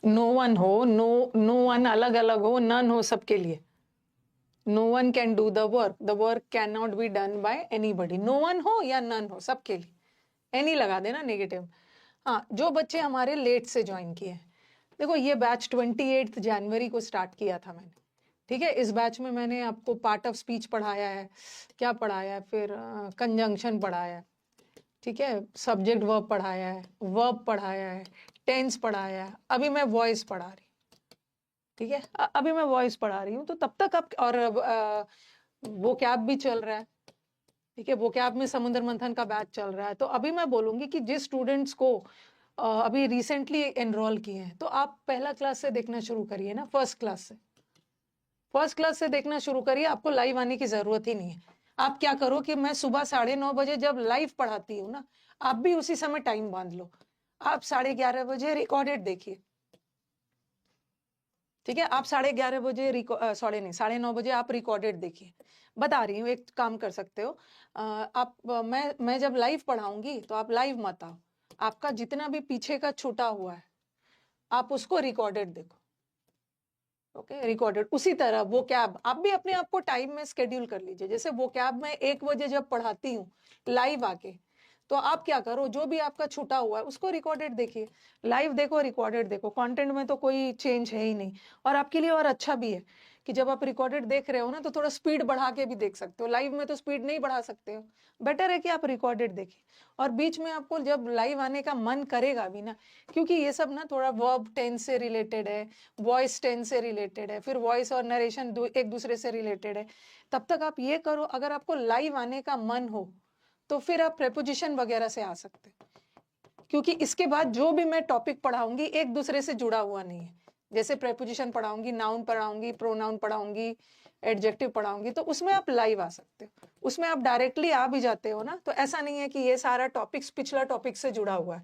S1: नो वन हो, नो वन अलग अलग हो, नन हो, सबके लिए। No one can do the work can not be done by anybody, no one हो या नन हो, सबके लिए एनी लगा देना नेगेटिव। हाँ, जो बच्चे हमारे लेट से ज्वाइन किए हैं, देखो ये बैच 28 जनवरी को स्टार्ट किया था मैंने, ठीक है। इस बैच में मैंने आपको पार्ट ऑफ स्पीच पढ़ाया है, क्या पढ़ाया है, फिर कंजंक्शन पढ़ाया है, ठीक है, सब्जेक्ट वर्ब पढ़ाया है, वर्ब पढ़ाया है, टेंस पढ़ाया है, अभी मैं वॉइस पढ़ा रही हूँ, ठीक है, अभी मैं वॉइस पढ़ा रही हूँ, तो तब तक आप, और वो कैब भी चल रहा है, ठीक है, वो कैब में समुद्र मंथन का बैच चल रहा है। तो अभी मैं बोलूंगी कि जिस स्टूडेंट्स को अभी रिसेंटली एनरोल किए हैं, तो आप पहला क्लास से देखना शुरू करिए ना, फर्स्ट क्लास से देखना शुरू करिए, आपको लाइव आने की जरूरत ही नहीं है। आप क्या करो कि मैं सुबह 9:30 बजे जब लाइव पढ़ाती हूँ ना, आप भी उसी समय टाइम बांध लो, आप 11:30 बजे रिकॉर्डेड देखिए, ठीक है, आप 11:30 बजे 9:30 बजे आप रिकॉर्डेड देखिए। बता रही हूँ, एक काम कर सकते हो, आप मैं जब लाइव पढ़ाऊंगी तो आप लाइव मत आओ, आपका जितना भी पीछे का छूटा हुआ है आप उसको रिकॉर्डेड देखो, ओके, रिकॉर्डेड। उसी तरह वो कैब आप भी अपने आप को टाइम में स्केड्यूल कर लीजिए, जैसे वो कैब में 1 बजे जब पढ़ाती हूँ लाइव आके, तो आप क्या करो, जो भी आपका छूटा हुआ है उसको रिकॉर्डेड देखिए, लाइव देखो, रिकॉर्डेड देखो, कंटेंट में तो कोई चेंज है ही नहीं, और आपके लिए और अच्छा भी है, कि जब आप रिकॉर्डेड देख रहे हो ना तो थोड़ा स्पीड बढ़ा के भी देख सकते हो, लाइव में तो स्पीड नहीं बढ़ा सकते हो, बेटर है कि आप रिकॉर्डेड देखें। और बीच में आपको जब लाइव आने का मन करेगा भी ना, क्योंकि ये सब ना थोड़ा वर्ब टेंस से रिलेटेड है, वॉइस टेंस से रिलेटेड है, फिर वॉइस और नरेशन एक दूसरे से रिलेटेड है, तब तक आप ये करो, अगर आपको लाइव आने का मन हो तो फिर आप प्रेपोजिशन वगैरह से आ सकते हो, क्योंकि इसके बाद जो भी मैं टॉपिक पढ़ाऊंगी एक दूसरे से जुड़ा हुआ नहीं है। जैसे प्रेपोजिशन पढ़ाऊंगी, नाउन पढ़ाऊंगी, प्रोनाउन पढ़ाऊंगी, एडजेक्टिव पढ़ाऊंगी, तो उसमें आप लाइव आ सकते हो, उसमें आप डायरेक्टली आ भी जाते हो ना, तो ऐसा नहीं है कि ये सारा टॉपिक्स पिछला टॉपिक से जुड़ा हुआ है।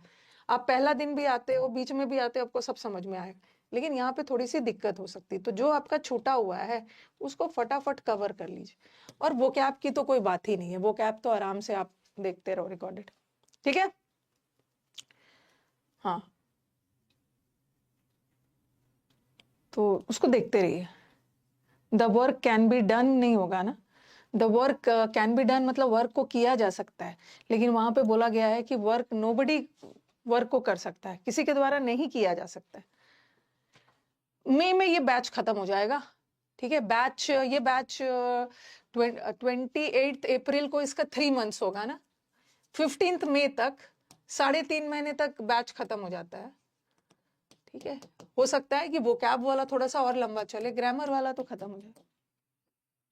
S1: आप पहला दिन भी आते हो, बीच में भी आते हो, आपको सब समझ में आएगा, लेकिन यहाँ पे थोड़ी सी दिक्कत हो सकती है। तो जो आपका छूटा हुआ है उसको फटाफट कवर कर लीजिए। और वो कैप की तो कोई बात ही नहीं है, वो कैप तो आराम से आप देखते रहो रिकॉर्डेड, ठीक है। हाँ, तो उसको देखते रहिए। The work can be done नहीं होगा ना, the work can be done मतलब वर्क को किया जा सकता है, लेकिन वहां पे बोला गया है कि वर्क नोबडी वर्क को कर सकता है, किसी के द्वारा नहीं किया जा सकता है। मई में ये बैच खत्म हो जाएगा, ठीक है। ये बैच 28 अप्रैल को इसका 3 मंथ्स होगा ना, 15 मई तक 3.5 महीने तक बैच खत्म हो जाता है, ठीक है। हो सकता है कि वोकैब वाला थोड़ा सा और लंबा चले, ग्रामर वाला तो खत्म हो जाए,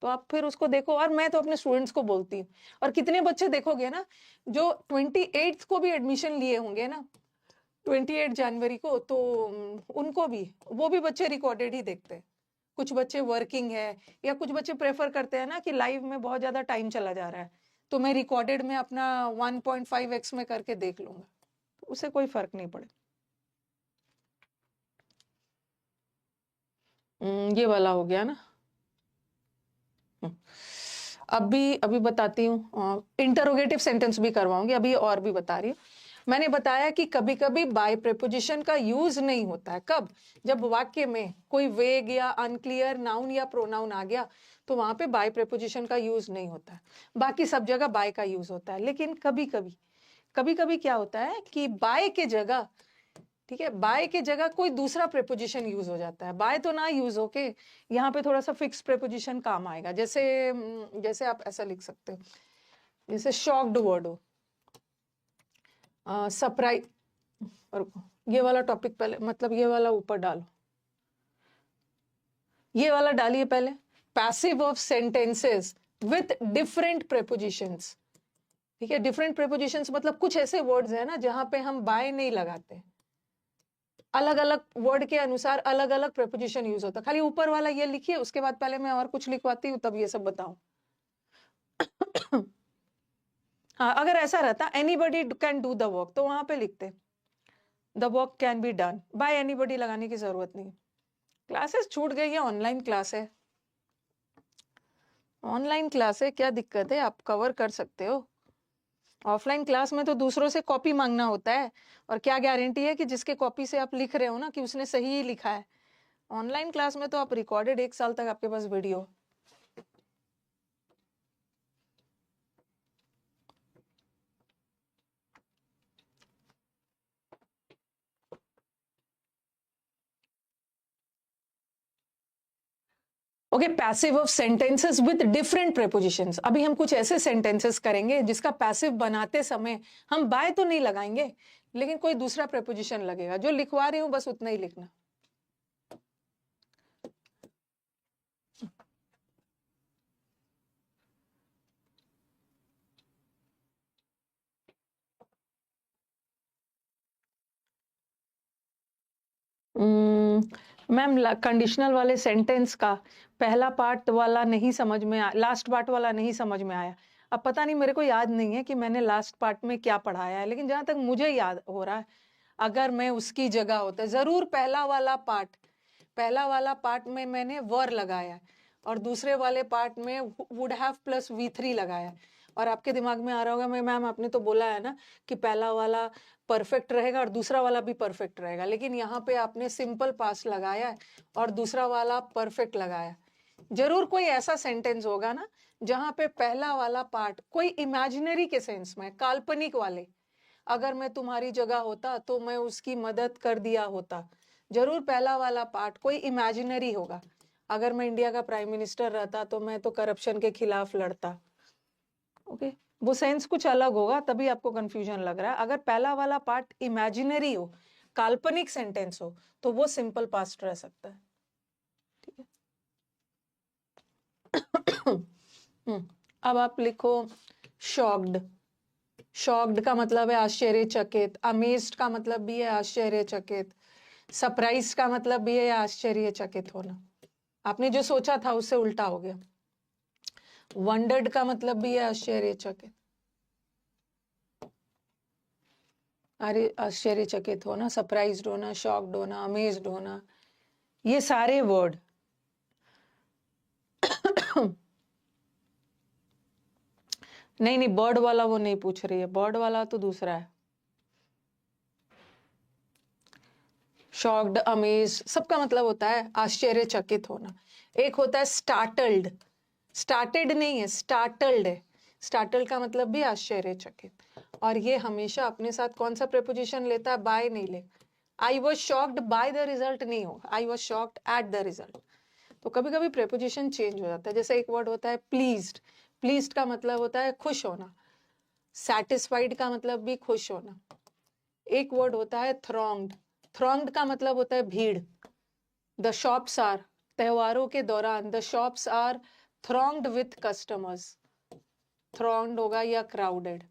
S1: तो आप फिर उसको देखो। और मैं तो अपने स्टूडेंट्स को बोलती हूँ, और कितने बच्चे देखोगे ना जो 28 को भी एडमिशन लिए होंगे ना, 28 जनवरी को, तो उनको भी, वो भी बच्चे रिकॉर्डेड ही देखते हैं। कुछ बच्चे वर्किंग है, या कुछ बच्चे प्रेफर करते हैं ना कि लाइव में बहुत ज्यादा टाइम चला जा रहा है, तो मैं रिकॉर्डेड में अपना 1.5x में करके देख लूंगा, तो उसे कोई फर्क नहीं पड़े। ये वाला हो गया ना। अभी बताती हूँ, इंटरोगेटिव सेंटेंस भी करवाऊंगी अभी, और भी बता रही हूँ। मैंने बताया कि कभी कभी बाय प्रेपोजिशन का यूज नहीं होता है, कब? जब वाक्य में कोई वेग या अनक्लियर नाउन या प्रोनाउन आ गया, तो वहां पे बाय प्रेपोजिशन का यूज नहीं होता है, बाकी सब जगह बाय का यूज होता है। लेकिन कभी कभी क्या होता है कि बाय के जगह, ठीक है, बाय के जगह कोई दूसरा प्रेपोजिशन यूज हो जाता है, बाय तो ना यूज होके यहाँ पे थोड़ा सा फिक्स प्रेपोजिशन काम आएगा। जैसे आप ऐसा लिख सकते हो, जैसे शॉक्ड वर्ड हो, सरप्राइज, और ये वाला टॉपिक पहले, मतलब ये वाला ऊपर डालो, ये वाला डालिए पहले, passive of sentences with different prepositions, ठीक है। डिफरेंट प्रेपोजिशंस मतलब कुछ ऐसे वर्ड्स है ना जहां पे हम बाय नहीं लगाते, अलग अलग वर्ड के अनुसार अलग अलग प्रेपोजिशन यूज होता है। खाली ऊपर वाला ये लिखिए, उसके बाद पहले मैं और कुछ लिखवाती हूँ, तब ये सब बताऊं। हाँ, अगर ऐसा रहता anybody can do the work, तो वहां पे लिखते the work can be done by anybody, लगाने की जरूरत नहीं। क्लासेस छूट गई है, ऑनलाइन क्लास है, ऑनलाइन क्लास है, क्या दिक्कत है, आप कवर कर सकते हो। ऑफलाइन क्लास में तो दूसरों से कॉपी मांगना होता है, और क्या गारंटी है कि जिसके कॉपी से आप लिख रहे हो ना कि उसने सही ही लिखा है। ऑनलाइन क्लास में तो आप रिकॉर्डेड 1 साल तक आपके पास video. Okay, passive of sentences with different prepositions. अभी हम कुछ ऐसे सेंटेंसेस करेंगे जिसका पैसिव बनाते समय हम बाय तो नहीं लगाएंगे, लेकिन कोई दूसरा प्रेपोजिशन लगेगा। जो लिखवा रही हूं बस उतना ही लिखना। मैम, कंडीशनल वाले सेंटेंस का पहला पार्ट वाला नहीं समझ में आया, लास्ट पार्ट वाला नहीं समझ में आया। अब पता नहीं, मेरे को याद नहीं है कि मैंने लास्ट पार्ट में क्या पढ़ाया है, लेकिन जहां तक मुझे याद हो रहा है, अगर मैं उसकी जगह होता जरूर पहला वाला पार्ट में मैंने वर लगाया है, और दूसरे वाले पार्ट में वुड हैव प्लस V3 लगाया है। और आपके दिमाग में आ रहा होगा, मैं मैम आपने तो बोला है ना कि पहला वाला परफेक्ट रहेगा और दूसरा वाला भी परफेक्ट रहेगा, लेकिन यहाँ पे आपने सिंपल पास्ट लगाया है और दूसरा वाला परफेक्ट लगाया। जरूर कोई ऐसा सेंटेंस होगा ना जहां पे पहला वाला पार्ट कोई इमेजिनरी के सेंस में, काल्पनिक वाले, अगर मैं तुम्हारी जगह होता तो मैं उसकी मदद कर दिया होता, जरूर पहला वाला पार्ट कोई इमेजिनरी होगा। अगर मैं इंडिया का प्राइम मिनिस्टर रहता तो मैं तो करप्शन के खिलाफ लड़ता। ओके, वो सेंस कुछ अलग होगा, तभी आपको कंफ्यूजन लग रहा है। अगर पहला वाला पार्ट इमेजिनरी हो, काल्पनिक सेंटेंस हो, तो वो सिंपल पास्ट रह सकता है। ठीक है। अब आप लिखो शॉक्ड। शॉक्ड का मतलब है आश्चर्यचकित, अमेज्ड का मतलब भी है आश्चर्यचकित, सरप्राइज का मतलब भी है आश्चर्यचकित होना, आपने जो सोचा था उससे उल्टा हो गया। वंडर्ड का मतलब भी है आश्चर्यचकित, अरे आश्चर्यचकित होना, सरप्राइज्ड होना, शॉक्ड होना, अमेज्ड होना, ये सारे वर्ड। नहीं नहीं, बर्ड वाला वो नहीं पूछ रही है, बर्ड वाला तो दूसरा है। शॉक्ड, अमेज्ड, सबका मतलब होता है आश्चर्यचकित होना। एक होता है स्टार्टल्ड, स्टार्टेड नहीं है, स्टार्टल्ड है। स्टार्टल्ड का मतलब भी आश्चर्यचकित, और ये हमेशा अपने साथ कौन सा प्रेपोजिशन लेता है? बाय नहीं ले। I was shocked by the result नहीं होगा, I was shocked at the result. तो कभी कभी प्रेपोजिशन चेंज हो जाता है। जैसे एक वर्ड होता है प्लीज्ड, प्लीज्ड का मतलब होता है खुश होना, सेटिस्फाइड का मतलब भी खुश होना। एक वर्ड होता है थ्रॉन्ग्ड, थ्रॉन्ग्ड का मतलब होता है भीड़। द शॉप्स आर, त्योहारों के दौरान the shops are thronged with customers, thronged होगा या क्राउडेड।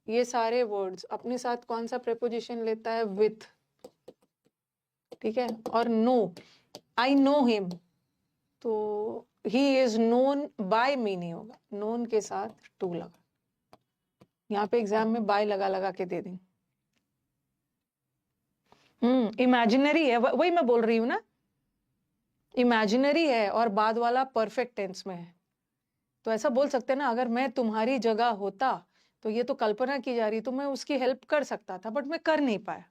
S1: ये सारे वर्ड्स अपने साथ कौन सा प्रेपोजिशन लेता है? विथ। ठीक है। और नो, आई नो हिम, तो ही इज नोन बाय मी नहीं होगा, नोन के साथ टू लगा। यहाँ पे एग्जाम में बाय लगा लगा के दे देंगे। इमेजिनरी है, वही मैं बोल रही हूँ ना, इमेजिनरी है और बाद वाला परफेक्ट टेंस में है। तो ऐसा बोल सकते हैं ना, अगर मैं तुम्हारी जगह होता, तो ये तो कल्पना की जा रही, तो मैं उसकी हेल्प कर सकता था, बट मैं कर नहीं पाया।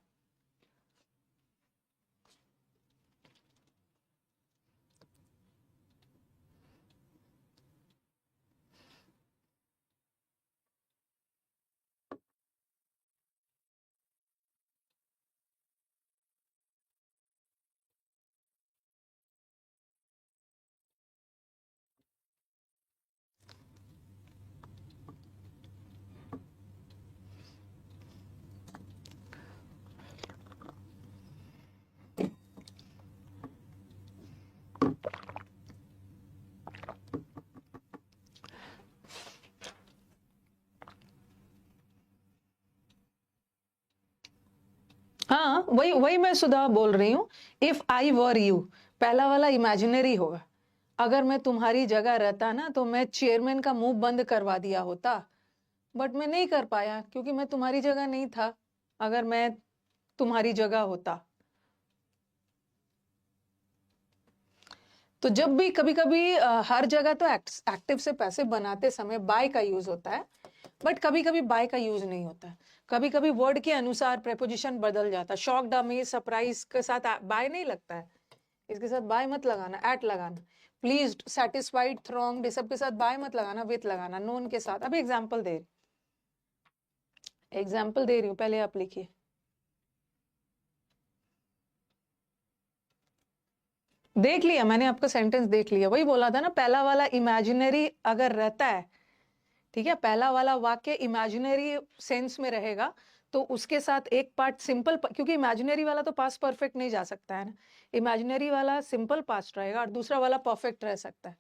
S1: हाँ, वही वही मैं सुधा बोल रही हूँ। इफ आई वर यू, पहला वाला इमेजिनरी होगा। अगर मैं तुम्हारी जगह रहता ना, तो मैं चेयरमैन का मुंह बंद करवा दिया होता, बट मैं नहीं कर पाया क्योंकि मैं तुम्हारी जगह नहीं था। अगर मैं तुम्हारी जगह होता, तो जब भी कभी कभी हर जगह तो एक्टिव से पैसे बनाते समय बाय का यूज होता है, बट कभी कभी बाय का यूज नहीं होता है। कभी कभी वर्ड के अनुसार प्रेपोजिशन बदल जाता है। शॉक्ड, अमेज, सरप्राइज के साथ बाय नहीं लगता है, इसके साथ बाय मत लगाना, एट लगाना। प्लीज्ड, सेटिस्फाइड, थ्रॉन्ग्ड, सबके साथ बाय मत लगाना, विथ लगाना, नोन के साथ। अभी एग्जाम्पल दे रही हूँ, पहले आप लिखिए। देख लिया मैंने, आपका सेंटेंस देख लिया। वही बोला था ना, पहला वाला इमेजिनरी अगर रहता है, ठीक है, पहला वाला वाक्य इमेजिनरी सेंस में रहेगा, तो उसके साथ एक पार्ट सिंपल, क्योंकि इमेजिनरी वाला तो पास्ट परफेक्ट नहीं जा सकता है ना, इमेजिनरी वाला सिंपल पास्ट रहेगा और दूसरा वाला परफेक्ट रह सकता है।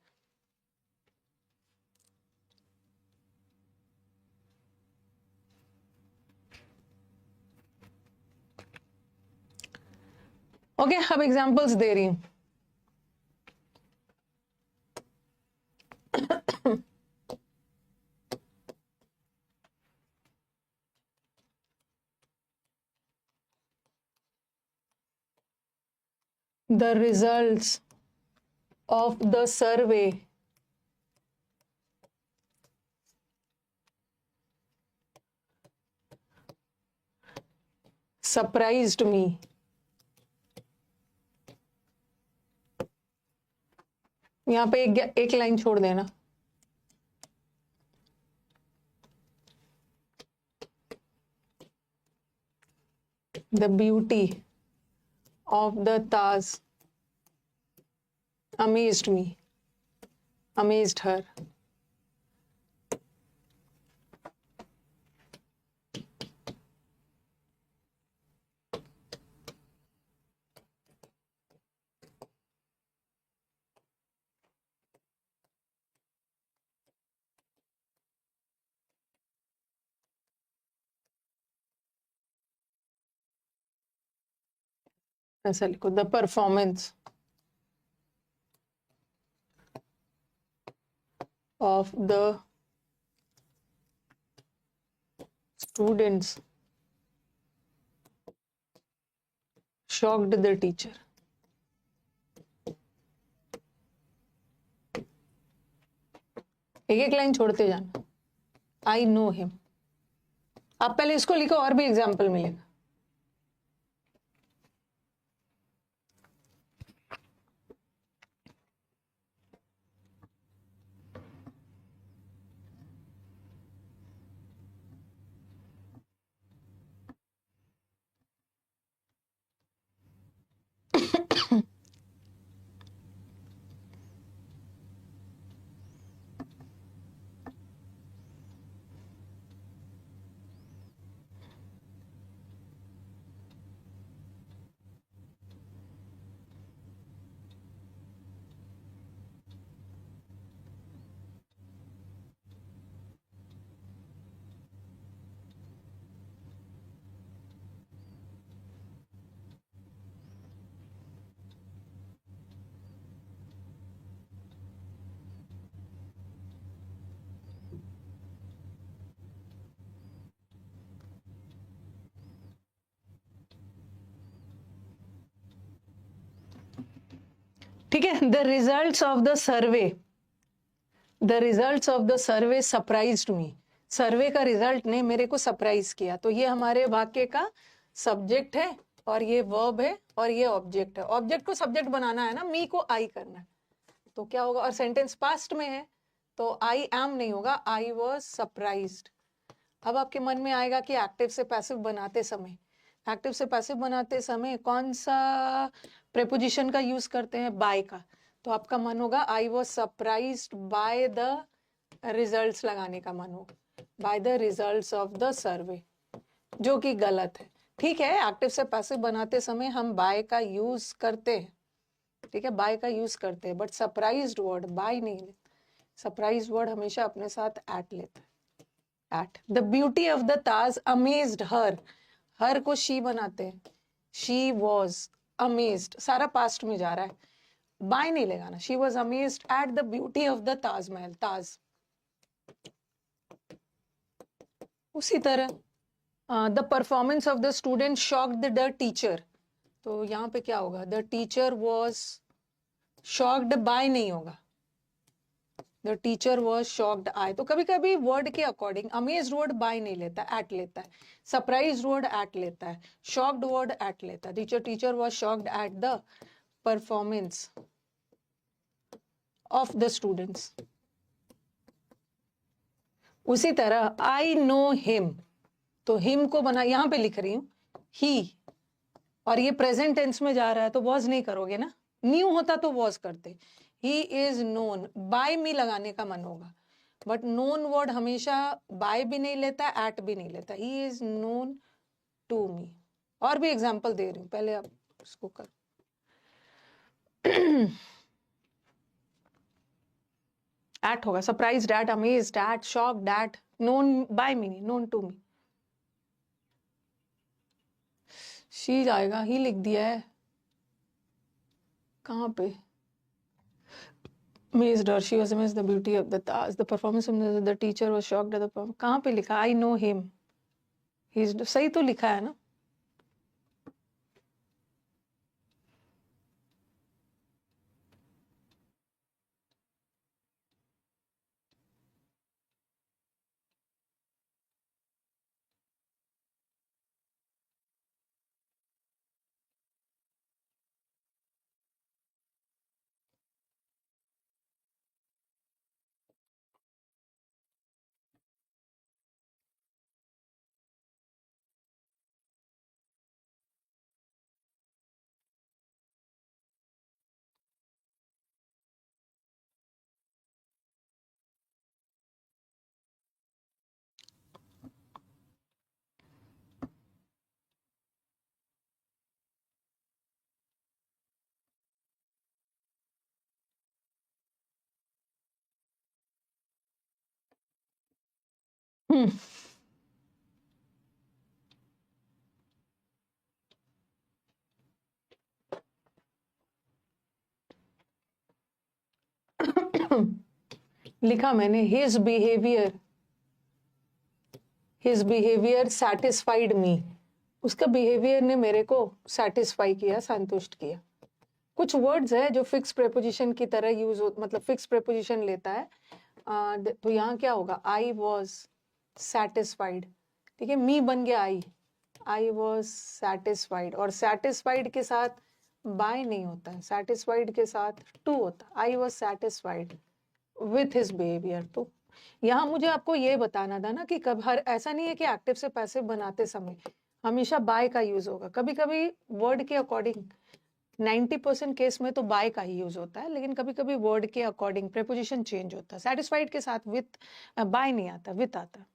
S1: ओके, अब एग्जांपल्स दे रही हूं। The results of the survey surprised me. यहाँ पे एक लाइन छोड़ देना। The beauty of the Taj amazed me, amazed her. ऐसा लिखो, the performance of the students shocked the teacher. एक एक लाइन छोड़ते जाना. I know him. आप पहले इसको लिखो, और भी एग्जाम्पल मिलेगा. ठीक है. The results of the survey, the results of the survey surprised me. Survey का रिजल्ट ने मेरे को सरप्राइज किया. तो ये हमारे वाक्य का सब्जेक्ट है, और ये वर्ब है, और ये ऑब्जेक्ट है. ऑब्जेक्ट को सब्जेक्ट बनाना है ना, मी को आई करना है. तो क्या होगा, और सेंटेंस पास्ट में है तो आई एम नहीं होगा, आई वॉज सरप्राइज्ड. अब आपके मन में आएगा कि एक्टिव से पैसिव बनाते समय, एक्टिव से पैसिव बनाते समय कौन सा प्रेपोजिशन का यूज करते हैं, बाय का. तो आपका मन होगा I was surprised by the results लगाने का मन होगा, by the results of the सर्वे, जो कि गलत है. ठीक है, एक्टिव से पैसिव बनाते समय हम बाय का यूज करते हैं. ठीक है, बाय का यूज करते हैं, बट सरप्राइज्ड वर्ड बाय नहीं लेते. सरप्राइज वर्ड हमेशा अपने साथ एट लेता है. At. The beauty of the Taj amazed her. Her को शी बनाते हैं. शी वॉज अमेज्ड, सारा पास्ट में जा रहा है, बाय नहीं लगाना. She was amazed at the beauty of the Taj Mahal. Taj. उसी तरह the performance of the student shocked the teacher. तो यहाँ पे क्या होगा, the teacher was shocked by नहीं होगा, the teacher was shocked I. तो कभी कभी वर्ड के अकॉर्डिंग अमेज्ड वर्ड बाय नहीं लेता, एट लेता है. सरप्राइज वर्ड एट लेता है, शॉक्ड वर्ड एट लेता है. Teacher was shocked at the performance of the students. उसी तरह आई नो हिम. तो हिम को बना, यहां पे लिख रही हूं ही, और ये प्रेजेंट टेंस में जा रहा है तो वॉज नहीं करोगे ना. न्यू होता तो वॉज करते. He is known, by me लगाने का मन होगा, बट नोन वर्ड हमेशा बाय भी नहीं लेता, एट भी नहीं लेता. He is known to me. और भी एग्जाम्पल दे रही हूं, पहले आप इसको कर. एट होगा, surprised at, amazed at, shocked at, known by me नहीं, नोन टू मी. शी जाएगा, ही लिख दिया है कहाँ पे. Amazed her, she was amazed the beauty of the Taj. The performance of the teacher was shocked at the performance. कहाँ पे लिखा, I know him. He's सही तो लिखा है ना. हम्म लिखा मैंने हिज बिहेवियर सैटिस्फाइड मी। उसका बिहेवियर ने मेरे को सेटिस्फाई किया, संतुष्ट किया। कुछ वर्ड्स है जो फिक्स प्रेपोजिशन की तरह यूज हो, मतलब फिक्स प्रेपोजिशन लेता है। तो यहाँ क्या होगा, आई वॉज सेटिस्फाइड। ठीक है, मी बन गया आई वॉज सेटिस्फाइड। और सेटिस्फाइड के साथ बाय नहीं होता है, सेटिस्फाइड के साथ टू होता है। I was satisfied with his behaviour. तो यहाँ मुझे आपको ये बताना था ना कि कब हर ऐसा नहीं है कि एक्टिव से पैसिव बनाते समय हमेशा बाय का यूज होगा। कभी कभी वर्ड के अकॉर्डिंग 90% केस में तो बाय का ही यूज होता है, लेकिन कभी कभी वर्ड के अकॉर्डिंग प्रेपोजिशन चेंज होता है। सेटिस्फाइड के साथ विथ बाय नहीं आता, विथ आता है।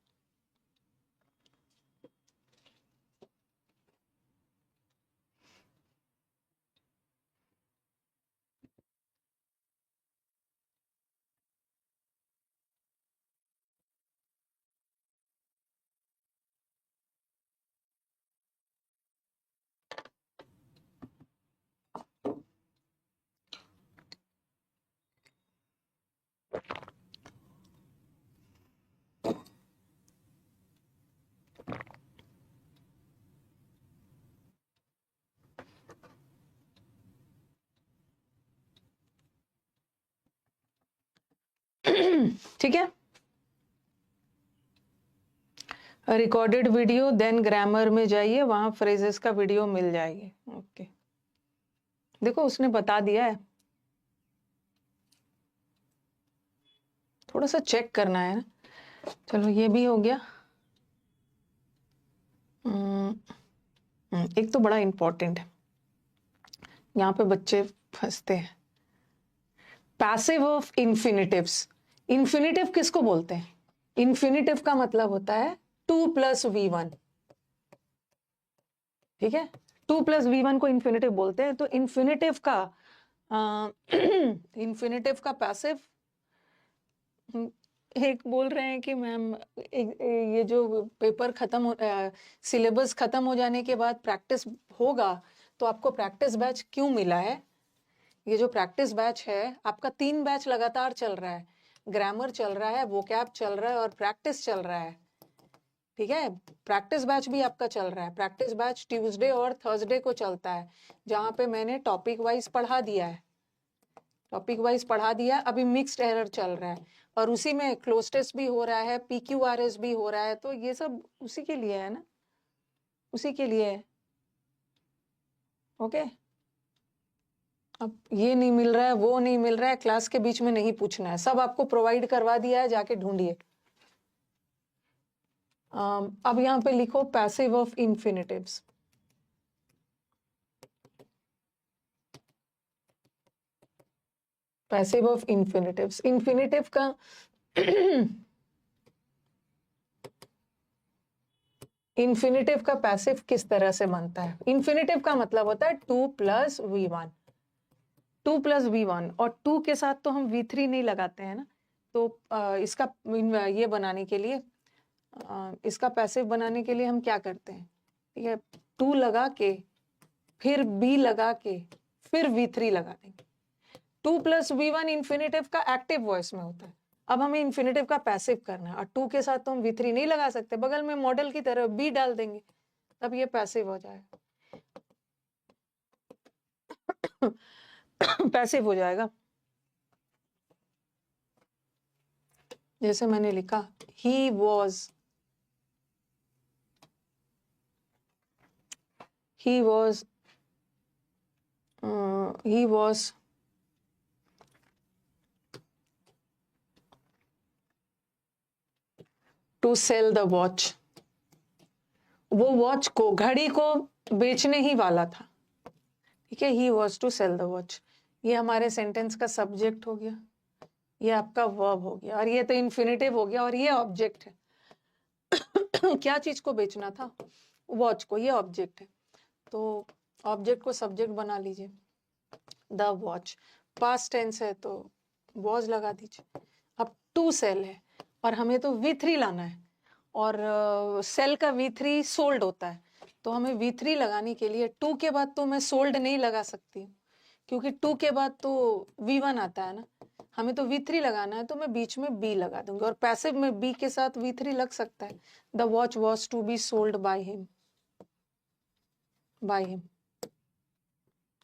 S1: ठीक है, रिकॉर्डेड वीडियो, देन ग्रामर में जाइए, वहां फ्रेजेस का वीडियो मिल जाएगी। ओके, देखो उसने बता दिया है, थोड़ा सा चेक करना है ना। चलो ये भी हो गया। एक तो बड़ा इंपॉर्टेंट है, यहाँ पे बच्चे फंसते हैं, पैसिव ऑफ इन्फिनिटिव्स। इन्फिनिटिव किसको बोलते हैं? इन्फिनिटिव का मतलब होता है 2+V1। ठीक है, 2+V1 को इन्फिनिटिव बोलते हैं। तो इन्फिनिटिव का इन्फिनिटिव का पैसिव, एक बोल रहे हैं कि मैम ये जो पेपर खत्म हो, सिलेबस खत्म हो जाने के बाद प्रैक्टिस होगा, तो आपको प्रैक्टिस बैच क्यों मिला है? ये जो प्रैक्टिस बैच है आपका 3 बैच लगातार चल रहा है, ग्रामर चल रहा है, वोकैब चल रहा है और प्रैक्टिस चल रहा है। ठीक है, प्रैक्टिस बैच भी आपका चल रहा है। प्रैक्टिस बैच ट्यूसडे और थर्सडे को चलता है, जहां पे मैंने टॉपिक वाइज पढ़ा दिया है, टॉपिक वाइज पढ़ा दिया। अभी मिक्स्ड एरर चल रहा है और उसी में क्लोज टेस्ट भी हो रहा है, PQRS भी हो रहा है। तो ये सब उसी के लिए है ना, उसी के लिए है। ओके, अब ये नहीं मिल रहा है, वो नहीं मिल रहा है, क्लास के बीच में नहीं पूछना है, सब आपको प्रोवाइड करवा दिया है, जाके ढूंढिए। अब यहाँ पे लिखो passive of infinitives. Passive of infinitives, infinitive का इन्फिनिटिव का पैसिव किस तरह से बनता है? इन्फिनिटिव का मतलब होता है 2+V1। 2+V1 और 2 के साथ तो हम V3 नहीं लगाते हैं ना। तो इसका ये बनाने के लिए, इसका पैसिव बनाने के लिए हम क्या करते हैं? ठीक है, 2 लगा के फिर B लगा के फिर V3 लगा देंगे। 2+V1 इन्फिनिटिव का एक्टिव वॉइस में होता है। अब हमें इन्फिनिटिव का पैसिव करना है और 2 के साथ तो हम V3 नहीं लगा सकते, बगल में मॉडल की तरह B डाल देंगे, तब ये पैसिव हो जाएगा। पैसिव हो जाएगा। जैसे मैंने लिखा he was to sell the watch। वो वॉच को, घड़ी को बेचने ही वाला था। ठीक है, he was to sell the watch। ये हमारे सेंटेंस का सब्जेक्ट हो गया, ये आपका वर्ब हो गया, और ये तो इन्फिनिटिव हो गया, और ये ऑब्जेक्ट है। क्या चीज को बेचना था? वॉच को, ये ऑब्जेक्ट है। तो ऑब्जेक्ट को सब्जेक्ट बना लीजिए, द वॉच। पास्ट टेंस है तो वॉज लगा दीजिए। अब टू सेल है और हमें तो V3 लाना है, और सेल का V3 सोल्ड होता है, तो हमें V3 लगाने के लिए 2 के बाद तो मैं सोल्ड नहीं लगा सकती हूँ, क्योंकि 2 के बाद तो V1 आता है ना, हमें तो V3 लगाना है, तो मैं बीच में B लगा दूंगी, और पैसिव में B के साथ V3 लग सकता है। The watch was to be sold by him,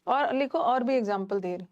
S1: और लिखो, और भी एग्जाम्पल दे रही।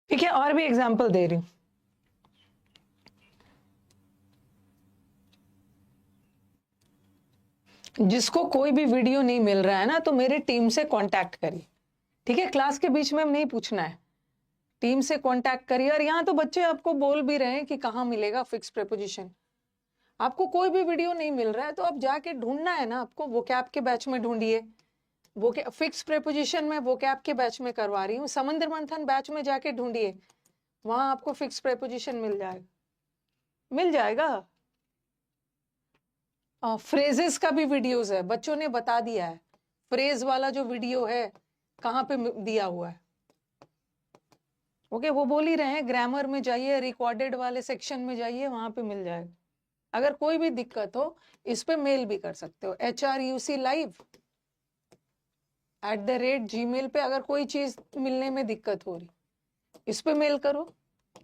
S1: ठीक है, और भी एग्जाम्पल दे रही हूँ। जिसको कोई भी वीडियो नहीं मिल रहा है ना, तो मेरे टीम से कांटेक्ट करिए, ठीक है? क्लास के बीच में नहीं पूछना है, टीम से कांटेक्ट करिए। और यहाँ तो बच्चे आपको बोल भी रहे हैं कि कहाँ मिलेगा फिक्स प्रेपोजिशन। आपको कोई भी वीडियो नहीं मिल रहा है तो आप जाके ढूंढना है ना, आपको वोकैब के बैच में ढूंढिए। वो फिक्स प्रेपोजिशन में वोकैब के बैच में करवा रही हूँ, समुद्र मंथन बैच में जाके ढूंढिए, वहां आपको फिक्स प्रेपोजिशन मिल जाएगा। फ्रेजेस का भी वीडियोस है, बच्चों ने बता दिया है, फ्रेज वाला जो वीडियो है कहाँ पे दिया हुआ है। ओके, वो बोल ही रहे हैं, ग्रामर में जाइए, रिकॉर्डेड वाले सेक्शन में जाइए, वहां पे मिल जाएगा। अगर कोई भी दिक्कत हो, इस पे मेल भी कर सकते हो, HRUClive@gmail पे। अगर कोई चीज मिलने में दिक्कत हो रही, इस पे मेल करो,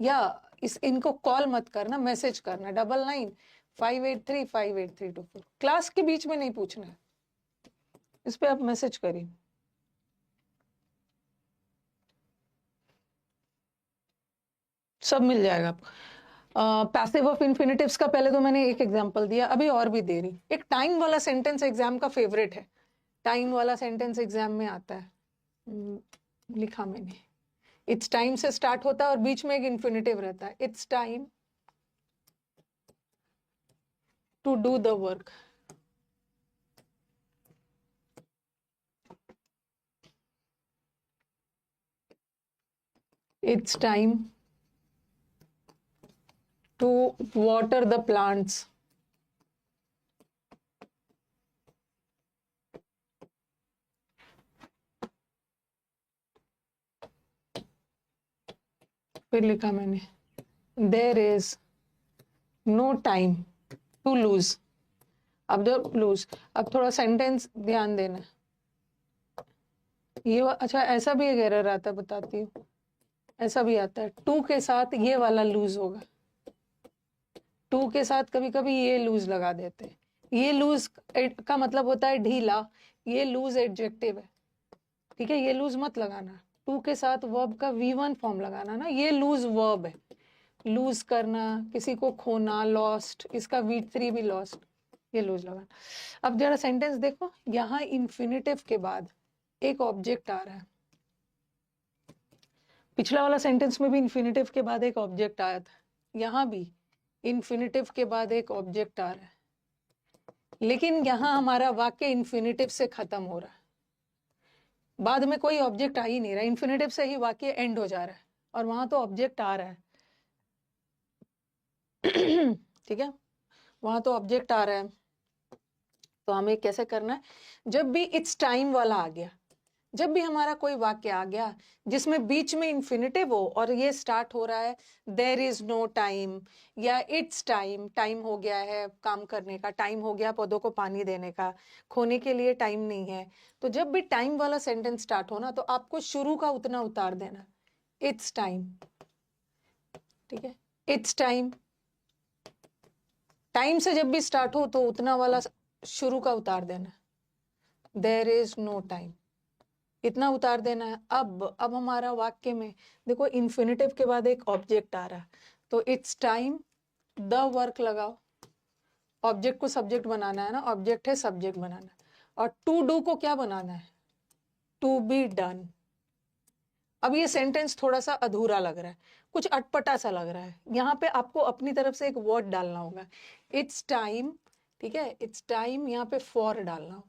S1: या इनको कॉल मत करना, मैसेज करना 9995835834। क्लास के बीच में नहीं पूछना है, इस पे आप मैसेज करिए। सब मिल जाएगा आपको। पैसिव ऑफ इन्फिनिटिव्स का पहले तो मैंने एक एग्जांपल दिया, अभी और भी दे रही। एक टाइम वाला सेंटेंस एग्जाम का फेवरेट है, टाइम वाला सेंटेंस एग्जाम में आता है। लिखा मैंने, इट्स टाइम से स्टार्ट होता है और बीच में एक इन्फिनिटिव रहता है, it's time to do the work. It's time to water the plants. फिर लिखा मैंने, There is no time to lose. अब जब lose, अब थोड़ा सेंटेंस ध्यान देना। ये अच्छा, ऐसा भी एक एरर आता है, बताती हूँ। ऐसा भी आता है, टू के साथ ये वाला लूज होगा, टू के साथ कभी कभी ये लूज लगा देते हैं। ये लूज का मतलब होता है ढीला, ये लूज एडजेक्टिव है, ठीक है? ये लूज मत लगाना, टू के साथ वर्ब का V1 फॉर्म लगाना ना, ये लूज वर्ब है, लूज करना, किसी को खोना, लॉस्ट, इसका V3 भी लॉस्ट, ये लूज लगाना। अब जरा सेंटेंस देखो, यहाँ इन्फिनिटिव के बाद एक ऑब्जेक्ट आ रहा है, पिछला वाला सेंटेंस में भी इन्फिनिटिव के बाद एक ऑब्जेक्ट आया था, यहाँ भी इन्फिनिटिव के बाद एक ऑब्जेक्ट आ रहा है, लेकिन यहाँ हमारा वाक्य इन्फिनिटिव से खत्म हो रहा है, बाद में कोई ऑब्जेक्ट आ ही नहीं रहा, इन्फिनिटिव से ही वाक्य एंड हो जा रहा है, और वहां तो ऑब्जेक्ट आ रहा है। ठीक है, वहां तो ऑब्जेक्ट आ रहा है, तो हमें कैसे करना है? जब भी इट्स टाइम वाला आ गया, जब भी हमारा कोई वाक्य आ गया जिसमें बीच में इन्फिनिटिव हो और ये स्टार्ट हो रहा है देयर इज नो टाइम, या इट्स टाइम, टाइम हो गया है काम करने का, टाइम हो गया पौधों को पानी देने का, खोने के लिए टाइम नहीं है, तो जब भी टाइम वाला सेंटेंस स्टार्ट हो ना, तो आपको शुरू का उतना उतार देना, इट्स टाइम, ठीक है? इट्स टाइम, टाइम से जब भी स्टार्ट हो तो उतना वाला शुरू का उतार देना है। देयर इज नो टाइम, इतना उतार देना है। अब हमारा वाक्य में देखो इन्फिनिटिव के बाद एक ऑब्जेक्ट आ रहा है, तो इट्स टाइम द वर्क लगाओ। ऑब्जेक्ट को सब्जेक्ट बनाना है ना, ऑब्जेक्ट है सब्जेक्ट बनाना है। और टू डू को क्या बनाना है, टू बी डन। अब ये सेंटेंस थोड़ा सा अधूरा लग रहा है, कुछ अटपटा सा लग रहा है। यहाँ पे आपको अपनी तरफ से एक वर्ड डालना होगा, इट्स टाइम, ठीक है, इट्स टाइम, यहाँ पे फॉर डालना हो।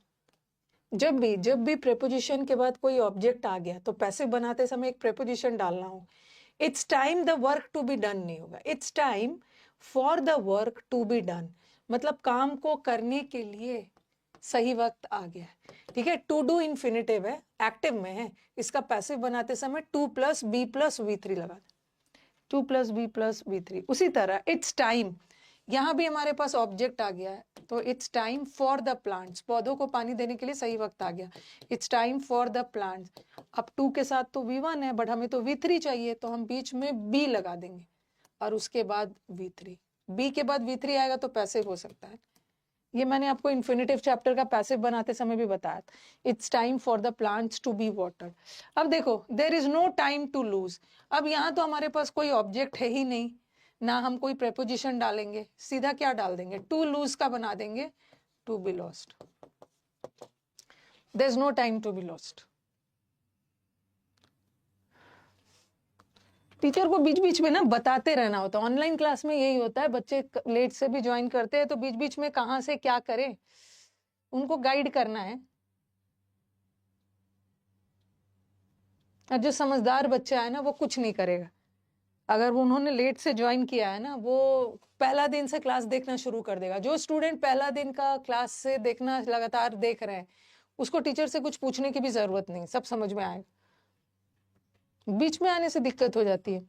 S1: जब भी प्रेपोजिशन के बाद कोई ऑब्जेक्ट आ गया तो पैसिव बनाते समय एक प्रेपोजिशन डालना हो। It's time the work to be done नहीं होगा, it's time for the work to be done, मतलब काम को करने के लिए सही वक्त आ गया है। ठीक है, टू डू इन्फिनिटिव है, एक्टिव में है, इसका पैसिव बनाते समय to plus be plus V three लगा दें, to plus be plus B three. उसी तरह इट्स टाइम, यहाँ भी हमारे पास ऑब्जेक्ट आ गया है, तो it's time for the plants, पौधों को पानी देने के लिए सही वक्त आ गया, it's time for the plants. अब टू के साथ तो V1 है, बट हमें तो V3 चाहिए, तो हम बीच में बी लगा देंगे और उसके बाद V3। बी के बाद V3 आएगा तो पैसिव हो सकता है। ये मैंने आपको इन्फिनिटिव चैप्टर का पैसिव बनाते समय भी बताया था, it's time for the plants to be watered. अब देखो there is no time to lose. अब यहाँ तो हमारे पास कोई ऑब्जेक्ट है ही नहीं, ना हम कोई प्रेपोजिशन डालेंगे, सीधा क्या डाल देंगे, टू लूज का बना देंगे to be lost. There is no time to be lost. Teacher को बीच बीच में ना बताते रहना होता है, ऑनलाइन क्लास में यही होता है, बच्चे लेट से भी ज्वाइन करते हैं तो बीच बीच में कहाँ से क्या करें उनको गाइड करना है। और जो समझदार बच्चा है ना वो कुछ नहीं करेगा, अगर वो उन्होंने लेट से ज्वाइन किया है ना वो पहला दिन से क्लास देखना शुरू कर देगा। जो स्टूडेंट पहला दिन का क्लास से देखना लगातार देख रहे हैं उसको टीचर से कुछ पूछने की भी जरूरत नहीं, सब समझ में आएगा, बीच में आने से दिक्कत हो जाती है।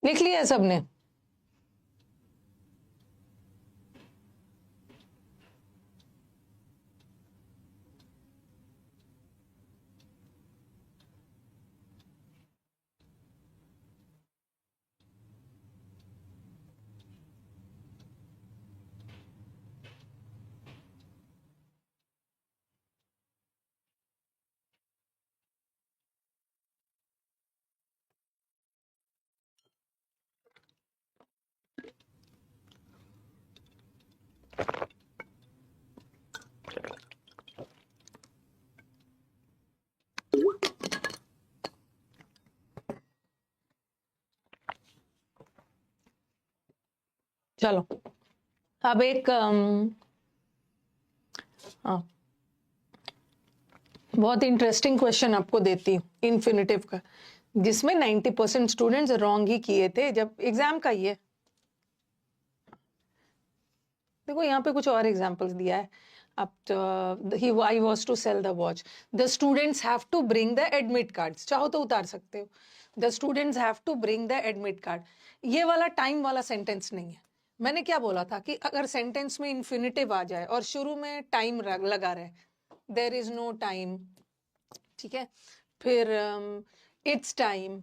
S1: लिख लिया सबने? चलो अब एक बहुत इंटरेस्टिंग क्वेश्चन आपको देती हूँ इन्फिनिटिव का, जिसमें 90% स्टूडेंट्स रॉन्ग ही किए थे जब एग्जाम का ही है। देखो यहाँ पे कुछ और एग्जांपल्स दिया है। अब he I was to sell the watch, the students have to bring the admit cards, चाहो तो उतार सकते हो, the students have to bring the admit card. ये वाला टाइम वाला सेंटेंस नहीं है। मैंने क्या बोला था कि अगर सेंटेंस में इन्फिनिटिव आ जाए और शुरू में टाइम लगा रहे, देयर इज नो टाइम, ठीक है, फिर इट्स टाइम,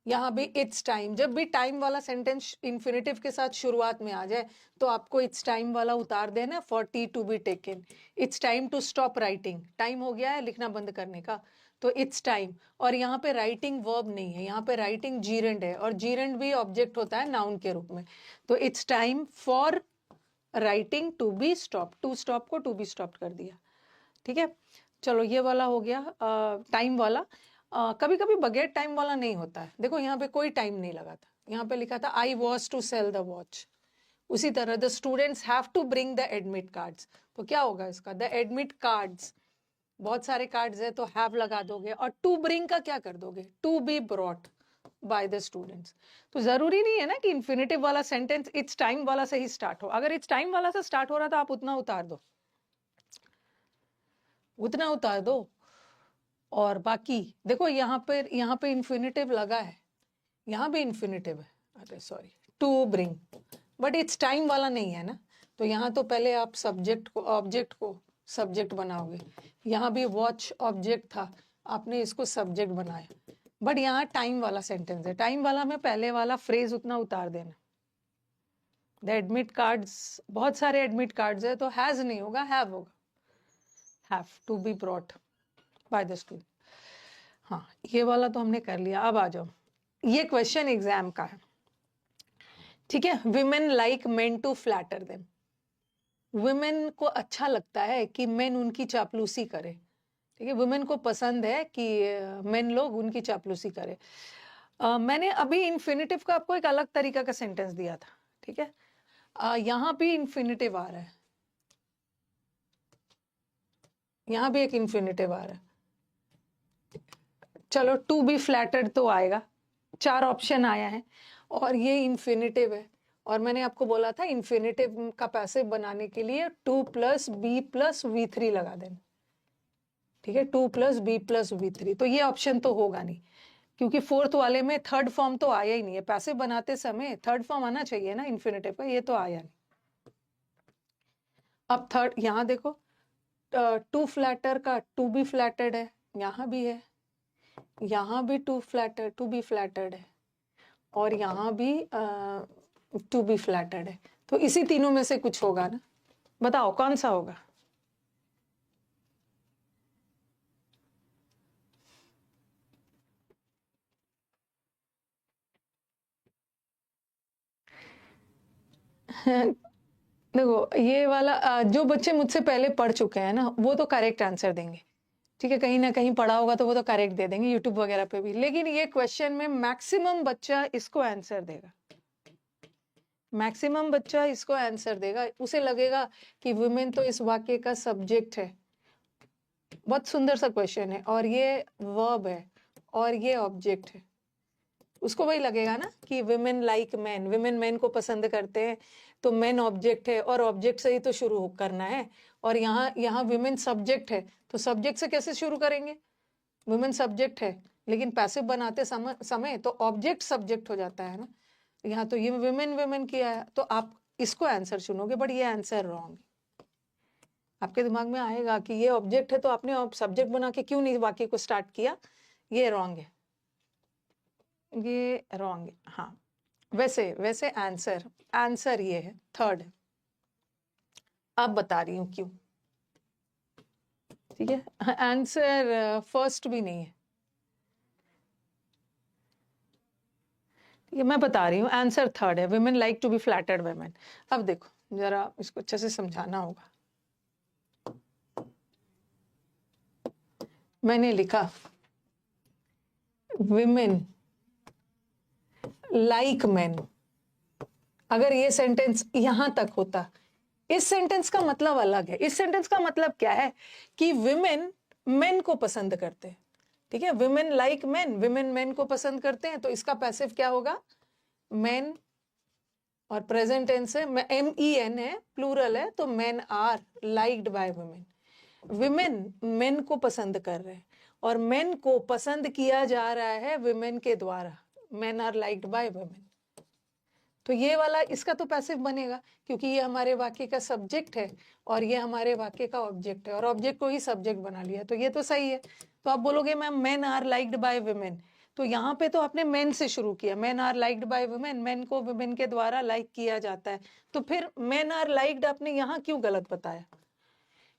S1: यहाँ भी इट्स टाइम, जब भी टाइम वाला सेंटेंस इन्फिनिटिव के साथ शुरुआत में आ जाए तो आपको इट्स टाइम वाला उतार देना, for tea to be taken. It's time to stop writing, time हो गया है लिखना बंद करने का, तो इट्स टाइम। और यहाँ पे राइटिंग वर्ब नहीं है, यहाँ पे राइटिंग जीरेंड है, और जीरेंड भी ऑब्जेक्ट होता है नाउन के रूप में। तो it's time for writing to be stop, to stop को टू बी स्टॉप कर दिया, ठीक है। चलो ये वाला हो गया टाइम वाला। कभी कभी बगैर टाइम वाला नहीं होता है। देखो यहाँ पे कोई टाइम नहीं लगा था, यहाँ पे लिखा था I was to sell the watch. उसी तरह the students have to bring the admit cards, तो क्या होगा इसका, द एडमिट कार्ड्स, बहुत सारे कार्ड्स है तो हैव लगा दोगे, और टू ब्रिंग का क्या कर दोगे, to be brought by the students. तो जरूरी नहीं है ना कि इन्फिनिटिव वाला सेंटेंस इट्स टाइम वाला से ही स्टार्ट हो, अगर इट्स टाइम वाला से स्टार्ट हो रहा था आप उतना उतार दो, उतना उतार दो। और बाकी देखो यहाँ पे इन्फिनिटिव लगा है, यहाँ भी इन्फिनिटिव है, अरे sorry, to bring, but it's time वाला नहीं है ना, तो यहाँ तो पहले आप ऑब्जेक्ट को सब्जेक्ट बनाओगे। यहाँ भी वॉच ऑब्जेक्ट था, आपने इसको सब्जेक्ट बनाया, बट यहाँ टाइम वाला सेंटेंस है, टाइम वाला में पहले वाला फ्रेज उतना उतार देना। द एडमिट कार्ड्स, बहुत सारे एडमिट कार्ड्स है, तो हैज नहीं होगा, हैव होगा, have to be brought by the student. हाँ, ये वाला तो हमने कर लिया। अब आ जाओ, ये क्वेश्चन एग्जाम का है, ठीक है। Women like men to flatter them, women को अच्छा लगता है कि मेन उनकी चापलूसी करे, ठीक है। वुमेन को पसंद है कि मेन लोग उनकी चापलूसी करे। मैंने अभी इन्फिनिटिव का आपको एक अलग तरीका का सेंटेंस दिया था, ठीक है। यहाँ भी इन्फिनिटिव आ रहा है, यहाँ भी एक इन्फिनिटिव आ रहा है। चलो, टू बी फ्लैटर्ड तो आएगा, 4 ऑप्शन आया है, और ये इन्फिनिटिव है, और मैंने आपको बोला था इन्फिनिटिव का पैसिव बनाने के लिए 2 + b + v3 लगा देना, ठीक है। 2 + b + v3, तो ये ऑप्शन तो होगा नहीं, क्योंकि 4th वाले में थर्ड फॉर्म तो आया ही नहीं है। पैसिव बनाते समय थर्ड फॉर्म आना चाहिए ना इन्फिनिटिव का, ये तो आया नहीं। अब थर्ड, यहाँ देखो, टू फ्लैटर का टू बी फ्लैटर्ड है, यहाँ भी है, यहाँ भी टू बी फ्लैटर्ड है, और यहाँ भी टू बी फ्लैटर्ड है। तो इसी तीनों में से कुछ होगा ना, बताओ कौन सा होगा। देखो, ये वाला जो बच्चे मुझसे पहले पढ़ चुके हैं ना, वो तो करेक्ट आंसर देंगे, ठीक है। कहीं ना कहीं पढ़ा होगा तो वो तो करेक्ट दे देंगे, यूट्यूब वगैरह पे भी। लेकिन ये क्वेश्चन में मैक्सिमम बच्चा इसको आंसर देगा, मैक्सिमम बच्चा इसको आंसर देगा। उसे लगेगा कि वुमेन तो इस वाक्य का सब्जेक्ट है, बहुत सुंदर सा क्वेश्चन है, और ये वर्ब है, और ये ऑब्जेक्ट है। उसको वही लगेगा ना कि women like man, women man को पसंद करते हैं, तो मैन ऑब्जेक्ट है, और ऑब्जेक्ट से ही तो शुरू करना है। और यहाँ विमेन सब्जेक्ट है, तो सब्जेक्ट से कैसे शुरू करेंगे। विमेन सब्जेक्ट है, लेकिन पैसिव बनाते समय तो ऑब्जेक्ट सब्जेक्ट हो जाता है ना। यहाँ तो ये विमेन किया है, तो आप इसको आंसर चुनोगे, बट ये आंसर रॉन्ग। आपके दिमाग में आएगा कि ये ऑब्जेक्ट है, तो आपने सब्जेक्ट बना के क्यों नहीं वाक्य को स्टार्ट किया। ये रॉन्ग है, ये रॉन्ग है। हाँ, वैसे आंसर ये है, थर्ड है। अब बता रही हूँ क्यों, ठीक है। आंसर फर्स्ट भी नहीं है, ये मैं बता रही हूँ, आंसर थर्ड है। Women like to be flattered women. अब देखो, जरा इसको अच्छे से समझाना होगा। मैंने लिखा विमेन लाइक मैन, अगर ये सेंटेंस यहां तक होता, इस सेंटेंस का मतलब अलग है। इस सेंटेंस का मतलब क्या है कि विमेन मेन को पसंद करते हैं, ठीक है। Women like man, women men को पसंद करते हैं, तो इसका पैसिव क्या होगा, मैन, और प्रेजेंट टेंस है, MEN है, प्लूरल है, तो man are liked by women. Women men को पसंद कर रहे हैं, और मेन को पसंद किया जा रहा है विमेन के द्वारा, men are liked by women. तो ये वाला इसका तो पैसिव बनेगा, क्योंकि ये हमारे वाक्य का सब्जेक्ट है, और ये हमारे वाक्य का ऑब्जेक्ट है, और ऑब्जेक्ट को ही सब्जेक्ट बना लिया, तो ये तो सही है। तो आप बोलोगे ma'am men are liked by women, तो यहाँ पे तो आपने मेन से शुरू किया, men are liked by women, men को वुमेन के द्वारा लाइक किया जाता है, तो फिर मेन आर लाइक्ड आपने यहाँ क्यों गलत बताया,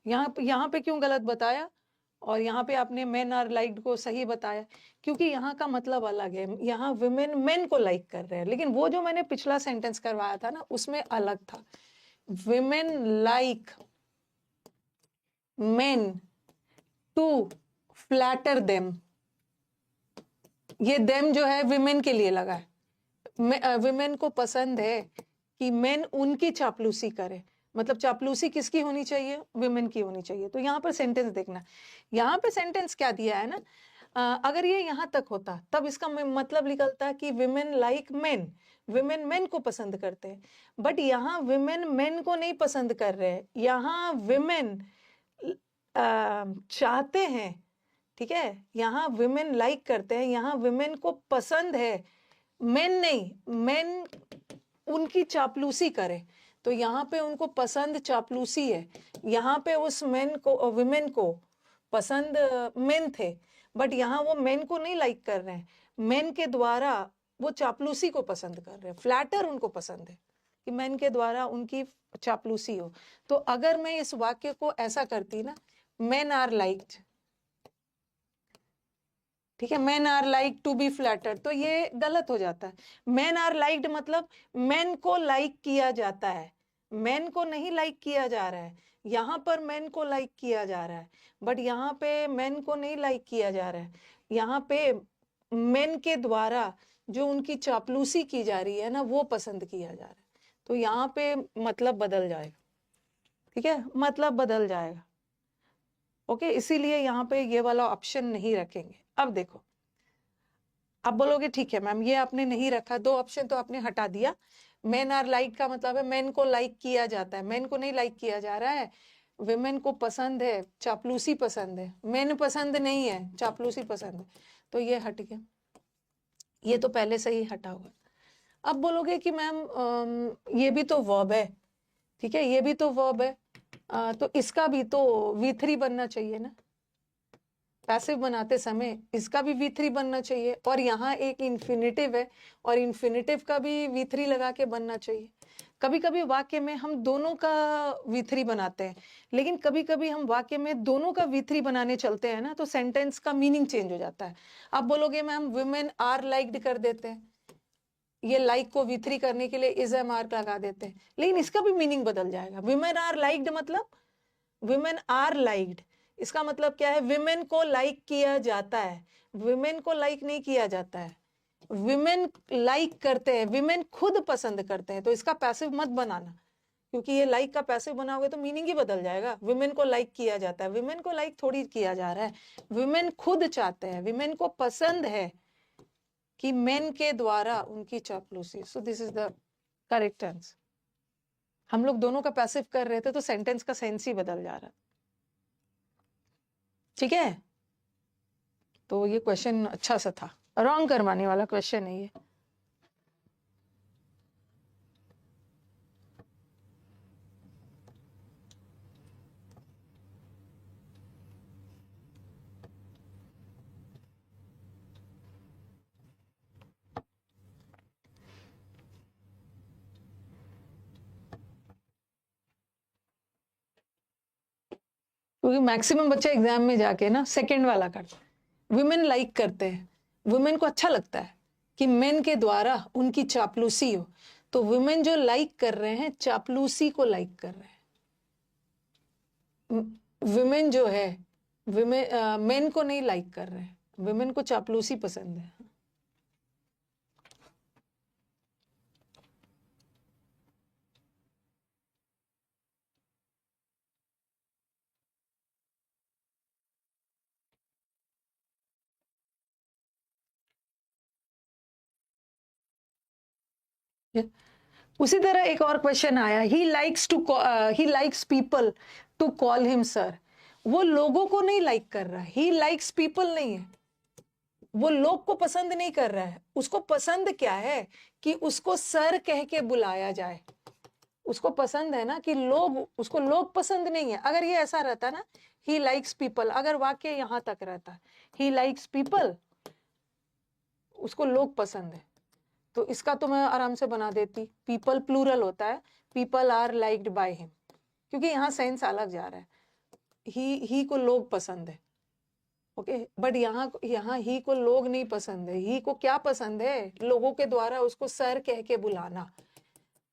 S1: यहाँ पे क्यों गलत बताया, और यहाँ पे आपने मेन आर लाइक्ड को सही बताया, क्योंकि यहाँ का मतलब अलग है। यहाँ विमेन मेन को लाइक कर रहे हैं, लेकिन वो जो मैंने पिछला सेंटेंस करवाया था ना, उसमें अलग था। Women like men to flatter them, ये देम जो है विमेन के लिए लगा है। विमेन को पसंद है कि मेन उनकी चापलूसी करे, मतलब चापलूसी किसकी होनी चाहिए, विमेन की होनी चाहिए। तो यहाँ पर सेंटेंस देखना, यहाँ पे सेंटेंस क्या दिया है ना, अगर ये यहाँ तक होता तब इसका मतलब निकलता कि women like main, women men को पसंद करते हैं, बट यहाँ विमेन मेन को नहीं पसंद कर रहे हैं, यहाँ विमेन चाहते हैं ठीक है, यहाँ विमेन लाइक करते हैं, यहाँ विमेन को पसंद है, मेन नहीं, मेन उनकी चापलूसी करे, तो यहाँ पे उनको पसंद चापलूसी है। यहाँ पे उस मेन को, विमेन को पसंद मेन थे, बट यहाँ वो मेन को नहीं लाइक कर रहे हैं, मेन के द्वारा वो चापलूसी को पसंद कर रहे हैं, फ्लैटर उनको पसंद है कि मेन के द्वारा उनकी चापलूसी हो। तो अगर मैं इस वाक्य को ऐसा करती ना, मेन आर लाइक्ड, ठीक है, men are like to be flattered, तो ये गलत हो जाता है। मेन आर लाइक्ड मतलब मेन को लाइक किया जाता है, मेन को नहीं लाइक किया जा रहा है, यहाँ पर मेन को लाइक किया जा रहा है, बट यहाँ पे मेन को नहीं लाइक किया जा रहा है, यहाँ पे मेन के द्वारा जो उनकी चापलूसी की जा रही है ना, वो पसंद किया जा रहा है, तो यहाँ पे मतलब बदल जाएगा, ठीक है, मतलब बदल जाएगा। ओके, इसीलिए यहाँ पे ये वाला ऑप्शन नहीं रखेंगे। अब देखो, अब बोलोगे ठीक है मैम ये आपने नहीं रखा, दो ऑप्शन तो आपने हटा दिया, मेन आर लाइक का मतलब है मेन को लाइक किया जाता है, मेन को नहीं लाइक किया जा रहा है, विमेन को पसंद है, चापलूसी पसंद है, मेन पसंद नहीं है, चापलूसी पसंद है, तो ये हट गया, ये तो पहले से ही हटा हुआ। अब बोलोगे कि मैम ये भी तो वर्ब है, ठीक है, ये भी तो वर्ब है, तो इसका भी तो V3 बनना चाहिए ना, पैसिव बनाते समय इसका भी V3 बनना चाहिए, और यहाँ एक इन्फिनिटिव है और इन्फिनिटिव का भी V3 लगा के बनना चाहिए। कभी कभी वाक्य में हम दोनों का V3 बनाते हैं, लेकिन कभी कभी हम वाक्य में दोनों का V3 बनाने चलते हैं ना, तो सेंटेंस का मीनिंग चेंज हो जाता है। अब बोलोगे मैम वुमेन आर लाइक्ड कर देते हैं, ये लाइक को V3 करने के लिए इज ए मार्क लगा देते हैं, लेकिन इसका भी मीनिंग बदल जाएगा। विमेन आर लाइक्ड मतलब विमेन आर लाइक्ड, इसका मतलब क्या है, विमेन को लाइक किया जाता है, विमेन को लाइक नहीं किया जाता है, विमेन लाइक करते हैं, विमेन खुद पसंद करते हैं, तो इसका पैसिव मत बनाना, क्योंकि ये लाइक का पैसिव बनाओगे तो मीनिंग ही बदल जाएगा। विमेन को लाइक किया जाता है, विमेन को लाइक थोड़ी किया जा रहा है, विमेन खुद चाहते हैं, विमेन को पसंद है कि मेन के द्वारा उनकी चापलूसी। So this is the correct answer. हम लोग दोनों का पैसिव कर रहे थे तो सेंटेंस का सेंस ही बदल जा रहा, ठीक है। तो ये क्वेश्चन अच्छा सा था, रॉन्ग करवाने वाला क्वेश्चन है ये। क्योंकि मैक्सिमम बच्चे एग्जाम में जाके ना सेकंड वाला करते हैं, विमेन लाइक करते हैं, वुमेन को अच्छा लगता है कि मेन के द्वारा उनकी चापलूसी हो, तो वुमेन जो लाइक कर रहे हैं चापलूसी को लाइक कर रहे हैं, वुमेन जो है विमेन मेन को नहीं लाइक कर रहे हैं, वुमेन को चापलूसी पसंद है। उसी तरह एक और क्वेश्चन आया, he likes people to call him sir, वो लोगों को नहीं लाइक कर रहा है, ही लाइक्स पीपल नहीं है, वो लोग को पसंद नहीं कर रहा है, उसको पसंद क्या है कि उसको सर कह के बुलाया जाए, उसको पसंद है ना कि लोग, उसको लोग पसंद नहीं है। अगर ये ऐसा रहता ना, ही लाइक्स पीपल, अगर वाक्य यहां तक रहता ही लाइक्स पीपल, उसको लोग पसंद है, तो इसका तो मैं आराम से बना देती, पीपल प्लूरल होता है, people are liked by him, क्योंकि यहाँ सेंस अलग जा रहा है, ही को लोग पसंद है, ओके, बट यहाँ ही को लोग नहीं पसंद है, ही को क्या पसंद है, लोगों के द्वारा उसको सर कह के बुलाना,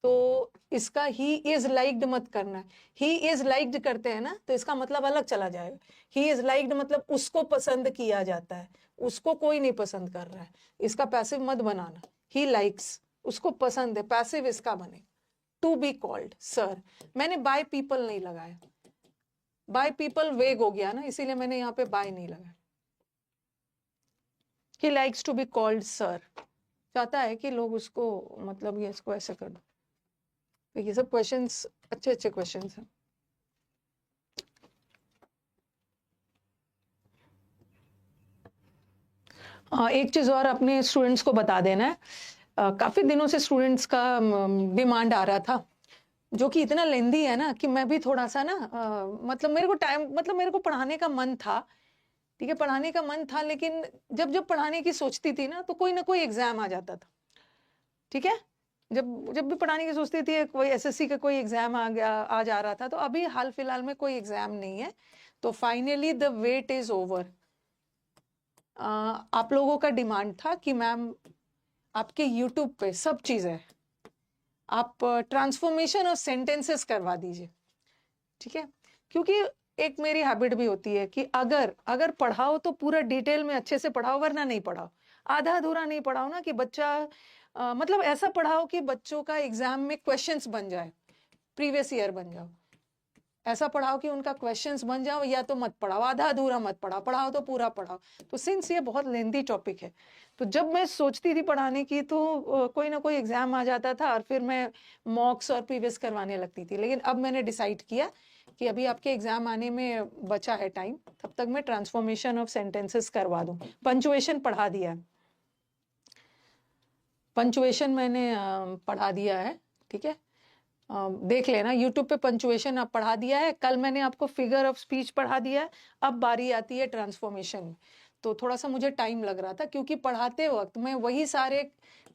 S1: तो इसका ही इज लाइक्ड मत करना, ही इज लाइक्ड करते हैं ना, तो इसका मतलब अलग चला जाएगा, ही इज लाइक्ड मतलब उसको पसंद किया जाता है, उसको कोई नहीं पसंद कर रहा है, इसका पैसिव मत बनाना, ही लाइक्स उसको पसंद है, पैसिव इसका बने, टू बी कॉल्ड सर, मैंने बाय पीपल नहीं लगाया, बाय पीपल वेग हो गया ना, इसीलिए मैंने यहाँ पे बाय नहीं लगाया। He likes to be called sir, चाहता है कि लोग उसको, मतलब ये इसको ऐसे कर दो। तो ये सब क्वेश्चंस अच्छे अच्छे क्वेश्चंस हैं। एक चीज़ और अपने स्टूडेंट्स को बता देना है। काफ़ी दिनों से स्टूडेंट्स का डिमांड आ रहा था, जो कि इतना लेंदी है ना कि मैं भी थोड़ा-सा ना मतलब मेरे को पढ़ाने का मन था, ठीक है? पढ़ाने का मन था, लेकिन जब पढ़ाने की सोचती थी ना, तो कोई ना कोई एग्ज़ाम आ जाता था, ठीक है? जब जब भी पढ़ाने की सोचती थी, कोई एसएससी का कोई एग्ज़ाम आ जा रहा था, तो अभी हाल-फिलहाल में कोई एग्ज़ाम नहीं है, तो finally the wait is over. आप लोगों का डिमांड था कि मैम आपके यूट्यूब पे सब चीज़ है, आप ट्रांसफॉर्मेशन ऑफ सेंटेंसेस करवा दीजिए, ठीक है? क्योंकि एक मेरी हैबिट भी होती है कि अगर अगर पढ़ाओ तो पूरा डिटेल में अच्छे से पढ़ाओ, वरना नहीं पढ़ाओ। आधा अधूरा नहीं पढ़ाओ ना, कि बच्चा मतलब ऐसा पढ़ाओ कि बच्चों का एग्जाम में क्वेश्चंस बन जाए, प्रीवियस ईयर बन जाओ। ऐसा पढ़ाओ कि उनका क्वेश्चंस बन जाओ, या तो मत पढ़ाओ, आधा अधूरा मत पढ़ाओ, पढ़ाओ तो पूरा पढ़ाओ। तो सिंस ये बहुत लेंदी टॉपिक है, तो जब मैं सोचती थी पढ़ाने की, तो कोई ना कोई एग्जाम आ जाता था और फिर मैं मॉक्स और प्रीवियस करवाने लगती थी। लेकिन अब मैंने डिसाइड किया कि अभी आपके एग्जाम आने में बचा है टाइम, तब तक मैं ट्रांसफॉर्मेशन ऑफ सेंटेंसेस करवा दूं। पंचुएशन पढ़ा दिया है, पंचुएशन मैंने पढ़ा दिया है, ठीक है? देख लेना यूट्यूब पे, पंचुएशन आप पढ़ा दिया है। कल मैंने आपको फिगर ऑफ स्पीच पढ़ा दिया है, अब बारी आती है ट्रांसफॉर्मेशन में। तो थोड़ा सा मुझे टाइम लग रहा था, क्योंकि पढ़ाते वक्त मैं वही सारे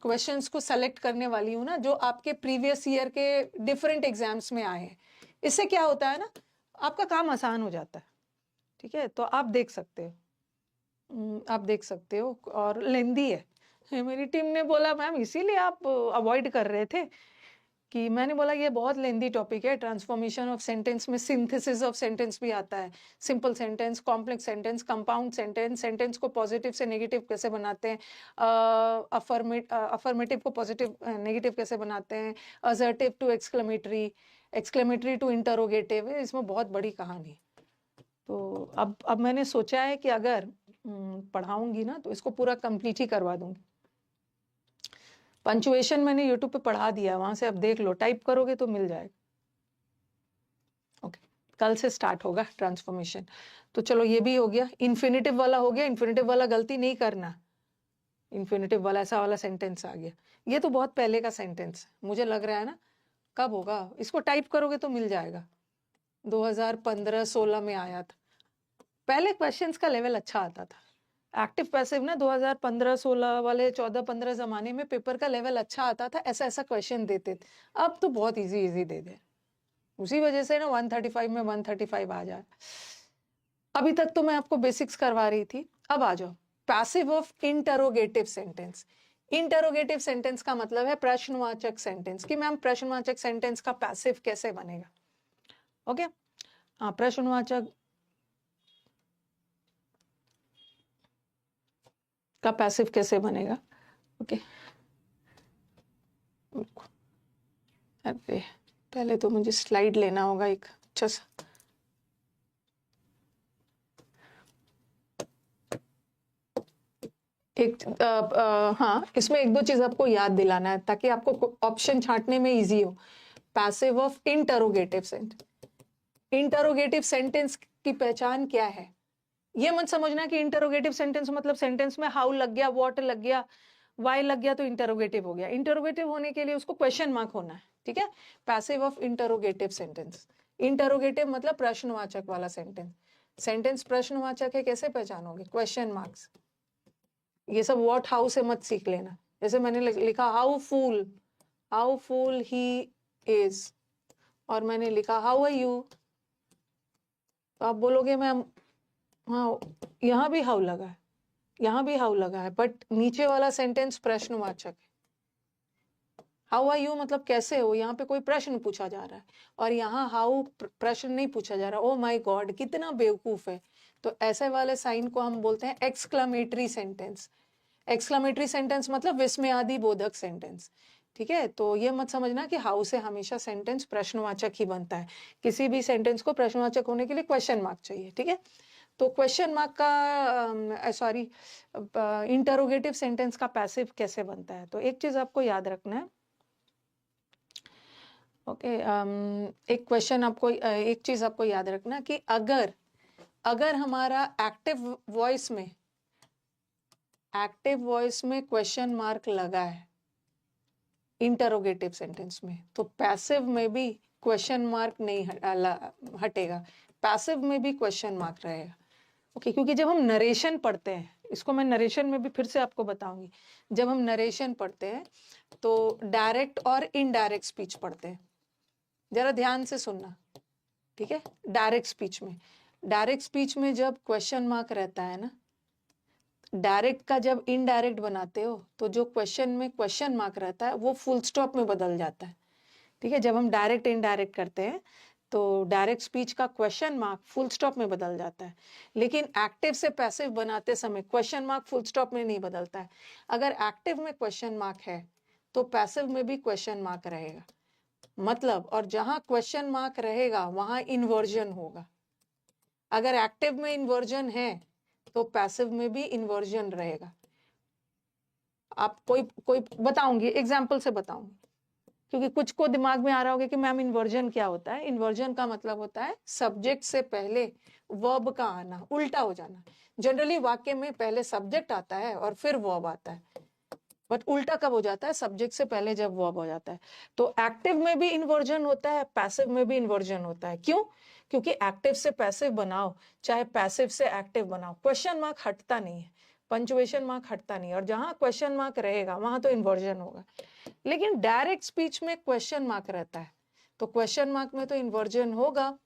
S1: क्वेश्चंस को सेलेक्ट करने वाली हूँ ना, जो आपके प्रीवियस ईयर के डिफरेंट एग्जाम्स में आए हैं। इससे क्या होता है ना, आपका काम आसान हो जाता है, ठीक है? तो आप देख सकते हो, आप देख सकते हो, और लेंदी है। मेरी टीम ने बोला मैम इसीलिए आप अवॉइड कर रहे थे, कि मैंने बोला ये बहुत लेंदी टॉपिक है। ट्रांसफॉर्मेशन ऑफ सेंटेंस में सिंथेसिस ऑफ सेंटेंस भी आता है, simple sentence, complex sentence, compound sentence, sentence को पॉजिटिव से नेगेटिव कैसे बनाते हैं, अफर्मेटिव को पॉजिटिव नेगेटिव कैसे बनाते हैं, assertive to exclamatory, exclamatory to interrogative, इसमें बहुत बड़ी कहानी है। तो अब मैंने सोचा है कि अगर पढ़ाऊंगी ना, तो इसको पूरा कंप्लीट ही करवा दूंगी। पंचुएशन मैंने यूट्यूब पे पढ़ा दिया, वहां से अब देख लो, टाइप करोगे तो मिल जाएगा। ओके, कल से स्टार्ट होगा ट्रांसफॉर्मेशन। तो चलो ये भी हो गया, इन्फिनेटिव वाला हो गया। इन्फिनेटिव वाला गलती नहीं करना, इन्फिनेटिव वाला ऐसा वाला सेंटेंस आ गया, ये तो बहुत पहले का सेंटेंस मुझे लग रहा है ना, कब होगा, इसको टाइप करोगे तो मिल जाएगा। 2015-16 में आया था, पहले क्वेश्चंस का लेवल अच्छा आता था। एक्टिव पैसिव ना 2015-16 वाले 14-15 जमाने में पेपर का लेवल अच्छा आता था, ऐसा ऐसा क्वेश्चन देते थे। अब तो बहुत इजी इजी दे दे, उसी वजह से ना 135 में 135 आ जाए। अभी तक तो मैं आपको बेसिक्स करवा रही थी, अब आ जाओ passive of interrogative sentence. Interrogative sentence का मतलब है प्रश्नवाचक सेंटेंस, कि मैम प्रश्नवाचक सेंटेंस का पैसिव कैसे बनेगा। ओके, हाँ, प्रश्नवाचक का पैसिव कैसे बनेगा। ओके, अरे पहले तो मुझे स्लाइड लेना होगा एक अच्छा सा। हाँ, इसमें एक दो चीज आपको याद दिलाना है, ताकि आपको ऑप्शन छांटने में इजी हो। Passive of interrogative sentence, interrogative sentence की पहचान क्या है। ये मत समझना कि इंटरोगेटिव सेंटेंस मतलब सेंटेंस में हाउ लग गया, व्हाट लग गया, वाई लग गया तो इंटरोगेटिव हो गया। इंटरोगेटिव होने के लिए उसको क्वेश्चन मार्क होना है, ठीक है? Passive of interrogative sentence, interrogative मतलब प्रश्नवाचक वाला सेंटेंस। सेंटेंस प्रश्नवाचक है, कैसे पहचानोगे, क्वेश्चन मार्क्स। ये सब व्हाट हाउ से मत सीख लेना। जैसे मैंने लिखा हाउ फूल ही इज, और मैंने लिखा हाउ आर यू, तो आप बोलोगे मैम हाँ, यहाँ भी हाउ लगा है, यहाँ भी हाउ लगा है, बट नीचे वाला सेंटेंस प्रश्नवाचक है। हाउ आर यू मतलब कैसे हो, यहाँ पे कोई प्रश्न पूछा जा रहा है, और यहाँ हाउ प्रश्न नहीं पूछा जा रहा। ओ माय गॉड, कितना बेवकूफ है। तो ऐसे वाले साइन को हम बोलते हैं एक्सक्लामेटरी सेंटेंस। एक्सक्लामेटरी सेंटेंस मतलब विस्मयादि बोधक सेंटेंस, ठीक है? तो ये मत समझना कि हाउ से हमेशा सेंटेंस प्रश्नवाचक ही बनता है। किसी भी सेंटेंस को प्रश्नवाचक होने के लिए क्वेश्चन मार्क चाहिए, ठीक है? तो क्वेश्चन मार्क का सॉरी, इंटरोगेटिव सेंटेंस का पैसिव कैसे बनता है, तो एक चीज आपको याद रखना है। ओके, एक क्वेश्चन आपको एक चीज आपको याद रखना कि अगर हमारा एक्टिव वॉइस में एक्टिव वॉइस में क्वेश्चन मार्क लगा है इंटरोगेटिव सेंटेंस में, तो पैसिव में भी क्वेश्चन मार्क नहीं हटेगा, पैसिव में भी क्वेश्चन मार्क रहेगा। ओके, क्योंकि जब हम नरेशन पढ़ते हैं, इसको मैं नरेशन में भी फिर से आपको बताऊंगी, जब हम नरेशन पढ़ते हैं तो डायरेक्ट और इनडायरेक्ट स्पीच पढ़ते हैं, जरा ध्यान से सुनना, ठीक है। डायरेक्ट स्पीच में जब क्वेश्चन मार्क रहता है ना, डायरेक्ट का जब इनडायरेक्ट बनाते हो तो जो क्वेश्चन में क्वेश्चन मार्क रहता है वो फुल स्टॉप में बदल जाता है, ठीक है। जब हम डायरेक्ट इनडायरेक्ट करते हैं तो डायरेक्ट स्पीच का क्वेश्चन मार्क फुल स्टॉप में बदल जाता है, लेकिन एक्टिव से पैसिव बनाते समय क्वेश्चन मार्क फुल स्टॉप में नहीं बदलता है। अगर एक्टिव में क्वेश्चन मार्क है तो पैसिव में भी क्वेश्चन मार्क रहेगा, मतलब, और जहां क्वेश्चन मार्क रहेगा वहां इन्वर्जन होगा। अगर एक्टिव में इन्वर्जन है तो पैसिव में भी इन्वर्जन रहेगा। आप कोई बताऊंगी, एग्जाम्पल से बताऊंगी, क्योंकि कुछ को दिमाग में आ रहा होगा कि मैम इन्वर्जन क्या होता है। इन्वर्जन का मतलब होता है सब्जेक्ट से पहले वर्ब का आना, उल्टा हो जाना। जनरली वाक्य में पहले सब्जेक्ट आता है और फिर वर्ब आता है, बट उल्टा कब हो जाता है, सब्जेक्ट से पहले जब वर्ब हो जाता है। तो एक्टिव में भी इन्वर्जन होता है, पैसिव में भी इन्वर्जन होता है। क्यों? क्योंकि एक्टिव से पैसिव बनाओ चाहे पैसिव से एक्टिव बनाओ, क्वेश्चन मार्क हटता नहीं है, पंचुएशन मार्क हटता नहीं है, और जहां क्वेश्चन मार्क रहेगा वहां तो इन्वर्जन होगा। लेकिन डायरेक्ट स्पीच में क्वेश्चन मार्क रहता है तो क्वेश्चन मार्क में तो इन्वर्जन होगा,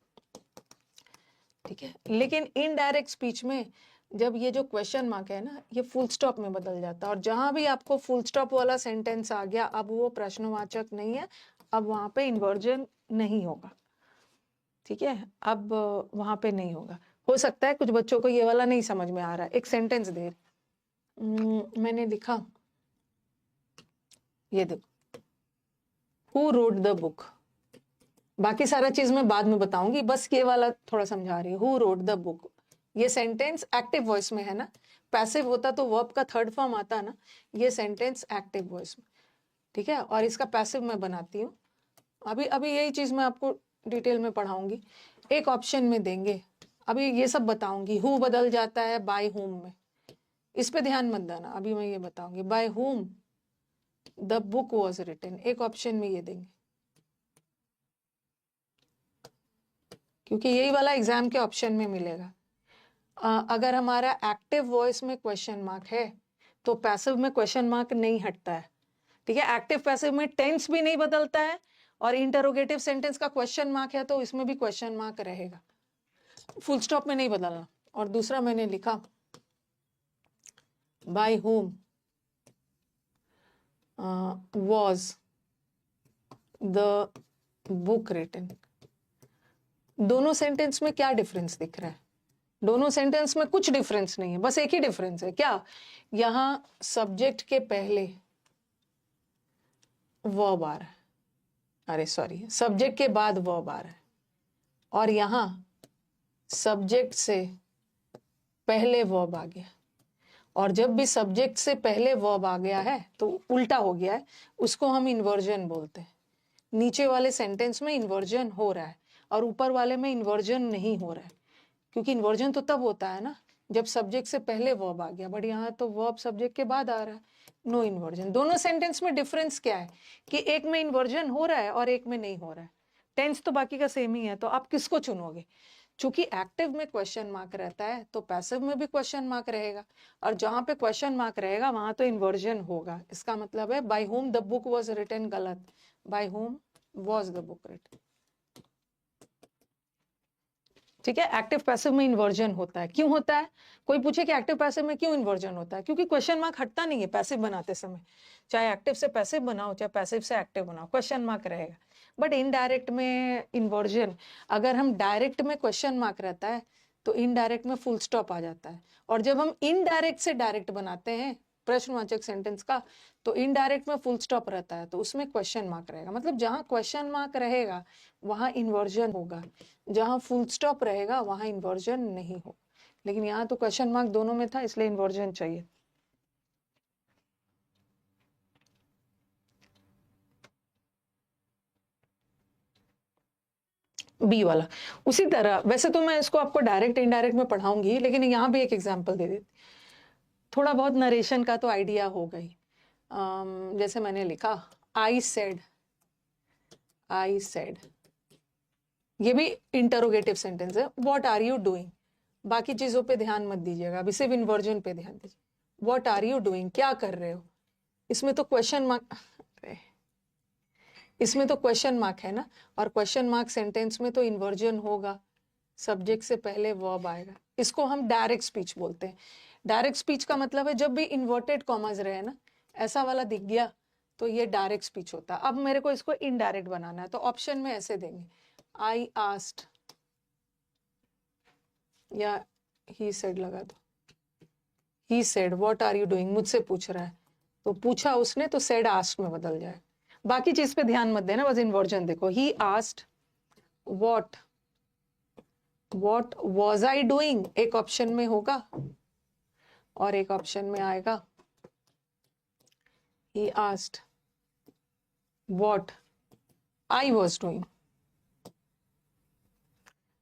S1: ठीक है। लेकिन इनडायरेक्ट स्पीच में जब ये जो क्वेश्चन मार्क है ना, ये फुल स्टॉप में बदल जाता है, और जहां भी आपको फुल स्टॉप वाला सेंटेंस आ गया, अब वो प्रश्नवाचक नहीं है, अब वहां पे इन्वर्जन नहीं होगा, ठीक है। अब वहां पे नहीं होगा। हो सकता है कुछ बच्चों को ये वाला नहीं समझ में आ रहा है। एक सेंटेंस दे मैंने लिखा, ये देखो, हु रोट द बुक, बाकी सारा चीज मैं बाद में बताऊंगी, बस ये वाला थोड़ा समझा रही हूँ। हु रोट द बुक, ये सेंटेंस एक्टिव वॉइस में है ना, पैसिव होता तो वर्ब का थर्ड फॉर्म आता ना, ये सेंटेंस एक्टिव वॉइस में, ठीक है। और इसका पैसिव मैं बनाती हूँ, अभी अभी यही चीज मैं आपको डिटेल में पढ़ाऊंगी, एक ऑप्शन में देंगे, अभी ये सब बताऊंगी। हु बदल जाता है बाय हुम में, इस पे ध्यान मत देना, अभी मैं ये बताऊंगी। By whom the book was written, एक ऑप्शन में ये देंगे, क्योंकि यही वाला एग्जाम के ऑप्शन में मिलेगा। अगर हमारा एक्टिव वॉइस में क्वेश्चन मार्क है तो पैसिव में क्वेश्चन मार्क नहीं हटता है, ठीक है। एक्टिव पैसिव में टेंस भी नहीं बदलता है, और इंटरोगेटिव सेंटेंस का क्वेश्चन मार्क है तो इसमें भी क्वेश्चन मार्क रहेगा, फुल स्टॉप में नहीं बदलना। और दूसरा मैंने लिखा, by whom was the book written। दोनों सेंटेंस में क्या डिफरेंस दिख रहा है? दोनों सेंटेंस में कुछ डिफरेंस नहीं है, बस एक ही डिफरेंस है, क्या? यहां सब्जेक्ट के पहले वर्ब आ रहा है, अरे सॉरी, सब्जेक्ट के बाद वर्ब आ रहा है, और यहां सब्जेक्ट से पहले वर्ब आ गया। और जब भी सब्जेक्ट से पहले वर्ब आ गया है तो उल्टा हो गया है, उसको हम इन्वर्जन बोलते हैं। नीचे वाले सेंटेंस में इन्वर्जन हो रहा है और ऊपर वाले में इन्वर्जन नहीं हो रहा है, क्योंकि इन्वर्जन तो तब होता है ना जब सब्जेक्ट से पहले वर्ब आ गया, बट यहाँ तो वर्ब सब्जेक्ट के बाद आ रहा है, नो इन्वर्जन। दोनों सेंटेंस में डिफरेंस क्या है कि एक में इन्वर्जन हो रहा है और एक में नहीं हो रहा है। टेंस तो बाकी का सेम ही है, तो आप किसको चुनोगे? चूंकि एक्टिव में क्वेश्चन मार्क रहता है तो पैसिव में भी क्वेश्चन मार्क रहेगा, और जहां पे क्वेश्चन मार्क रहेगा वहां तो इन्वर्जन होगा। इसका मतलब है by whom the book was written गलत, by whom was the book written, ठीक है। एक्टिव पैसिव में इन्वर्जन होता है। क्यों होता है? कोई पूछे कि एक्टिव पैसिव में क्यों इन्वर्जन होता है? क्योंकि क्वेश्चन मार्क हटता नहीं है पैसिव बनाते समय, चाहे एक्टिव से पैसिव बनाओ चाहे पैसिव से एक्टिव बनाओ, क्वेश्चन मार्क रहेगा। बट इनडायरेक्ट में इन्वर्जन, अगर हम डायरेक्ट में क्वेश्चन मार्क रहता है तो इनडायरेक्ट में फुल स्टॉप आ जाता है, और जब हम इनडायरेक्ट से डायरेक्ट बनाते हैं प्रश्नवाचक सेंटेंस का तो इनडायरेक्ट में फुल स्टॉप रहता है, तो उसमें क्वेश्चन मार्क रहेगा। मतलब जहां क्वेश्चन मार्क रहेगा वहां इन्वर्जन होगा, जहां फुल स्टॉप रहेगा वहां इन्वर्जन नहीं हो। लेकिन यहाँ तो क्वेश्चन मार्क दोनों में था, इसलिए इन्वर्जन चाहिए। बी वाला उसी तरह, वैसे तो मैं इसको आपको डायरेक्ट इनडायरेक्ट में पढ़ाऊंगी, लेकिन यहाँ भी एक एग्जांपल दे देती। थोड़ा बहुत नरेशन का तो आइडिया हो गई। जैसे मैंने लिखा आई सेड, ये भी इंटरोगेटिव सेंटेंस है। व्हाट आर यू डूइंग, बाकी चीजों पे ध्यान मत दीजिएगा, अभी सिर्फ इन्वर्जन पे ध्यान दीजिए। व्हाट आर यू डूइंग, क्या कर रहे हो, इसमें तो क्वेश्चन मार्क, इसमें तो क्वेश्चन मार्क है ना, और क्वेश्चन मार्क सेंटेंस में तो इन्वर्जन होगा, सब्जेक्ट से पहले वर्ब आएगा। इसको हम डायरेक्ट स्पीच बोलते हैं। डायरेक्ट स्पीच का मतलब है जब भी इन्वर्टेड कॉमास रहे ना, ऐसा वाला दिख गया तो ये डायरेक्ट स्पीच होता है। अब मेरे को इसको इनडायरेक्ट बनाना है, तो ऑप्शन में ऐसे देंगे, आई आस्क्ड, या ही सेड लगा दो, he said what are you doing, मुझसे पूछ रहा है, तो पूछा उसने तो सेड आस्क्ड में बदल जाए। बाकी चीज पे ध्यान मत देना, बस इन्वर्जन देखो। He asked what was I doing, एक ऑप्शन में होगा और एक ऑप्शन में आएगा he asked what I was doing।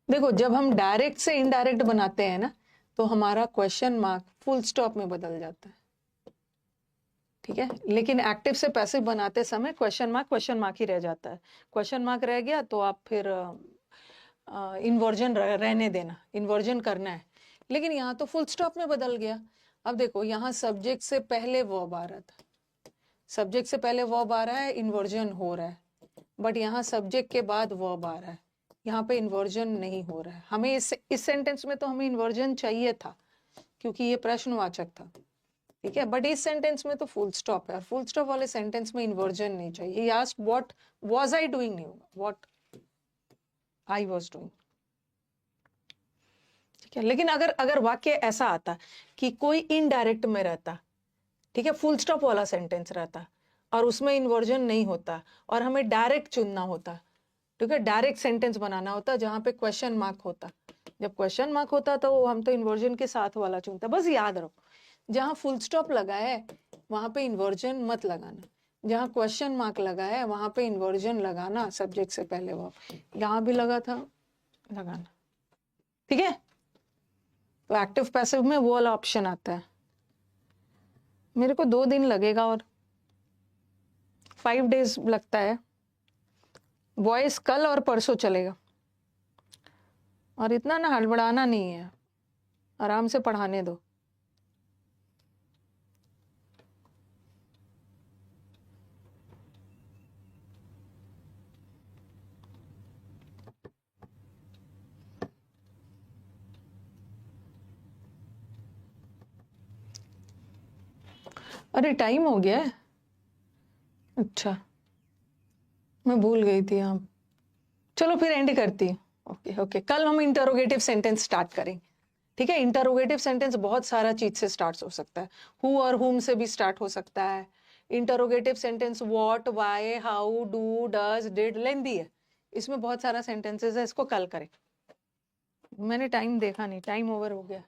S1: देखो जब हम डायरेक्ट से इनडायरेक्ट बनाते हैं ना, तो हमारा क्वेश्चन मार्क फुल स्टॉप में बदल जाता है, ठीक है। लेकिन एक्टिव से पैसिव बनाते समय क्वेश्चन मार्क ही रह जाता है। क्वेश्चन मार्क रह गया तो आप फिर इन्वर्जन रहने देना, इन्वर्जन करना है। लेकिन यहाँ तो फुल स्टॉप में बदल गया। अब देखो यहाँ सब्जेक्ट से पहले वर्ब आ रहा था, सब्जेक्ट से पहले वर्ब आ रहा है, इन्वर्जन हो रहा है, बट यहाँ सब्जेक्ट के बाद वर्ब आ रहा है, यहाँ पे इन्वर्जन नहीं हो रहा है। हमें इस सेंटेंस में तो हमें इन्वर्जन चाहिए था क्योंकि ये प्रश्नवाचक था, ठीक है, बट इस सेंटेंस में तो फुल स्टॉप है, और फुल स्टॉप वाले सेंटेंस में इन्वर्जन नहीं चाहिए। He asked what was I doing नहीं होगा, व्हाट आई वाज डूइंग, ठीक है। लेकिन अगर वाक्य ऐसा आता कि कोई इनडायरेक्ट में रहता, ठीक है, फुल स्टॉप वाला सेंटेंस रहता और उसमें इन्वर्जन नहीं होता और हमें डायरेक्ट चुनना होता, ठीक है, डायरेक्ट सेंटेंस बनाना होता जहां पे क्वेश्चन मार्क होता। जब क्वेश्चन मार्क होता तो हम तो इन्वर्जन के साथ वाला चुनता। बस याद रखो, जहां फुल स्टॉप लगा है वहां पे इन्वर्जन मत लगाना, जहां क्वेश्चन मार्क लगा है वहां पे इन्वर्जन लगाना, सब्जेक्ट से पहले वर्ब। यहाँ भी लगा था, लगाना, ठीक है। तो एक्टिव पैसिव में वो वाला ऑप्शन आता है। मेरे को 2 दिन लगेगा और 5 डेज लगता है। वॉइस कल और परसों चलेगा, और इतना ना हड़बड़ाना नहीं है, आराम से पढ़ाने दो। अरे टाइम हो गया है, अच्छा मैं भूल गई थी। हाँ चलो फिर एंड करती हूँ। ओके, कल हम इंटरोगेटिव सेंटेंस स्टार्ट करेंगे, ठीक है। इंटरोगेटिव सेंटेंस बहुत सारा चीज से स्टार्ट हो सकता है, हु और हुम से भी स्टार्ट हो सकता है। Interrogative sentence what, why, how, do, does, did, लेंदी है, इसमें बहुत सारा सेंटेंसेस है। इसको कल करें। मैंने टाइम देखा नहीं, टाइम ओवर हो गया।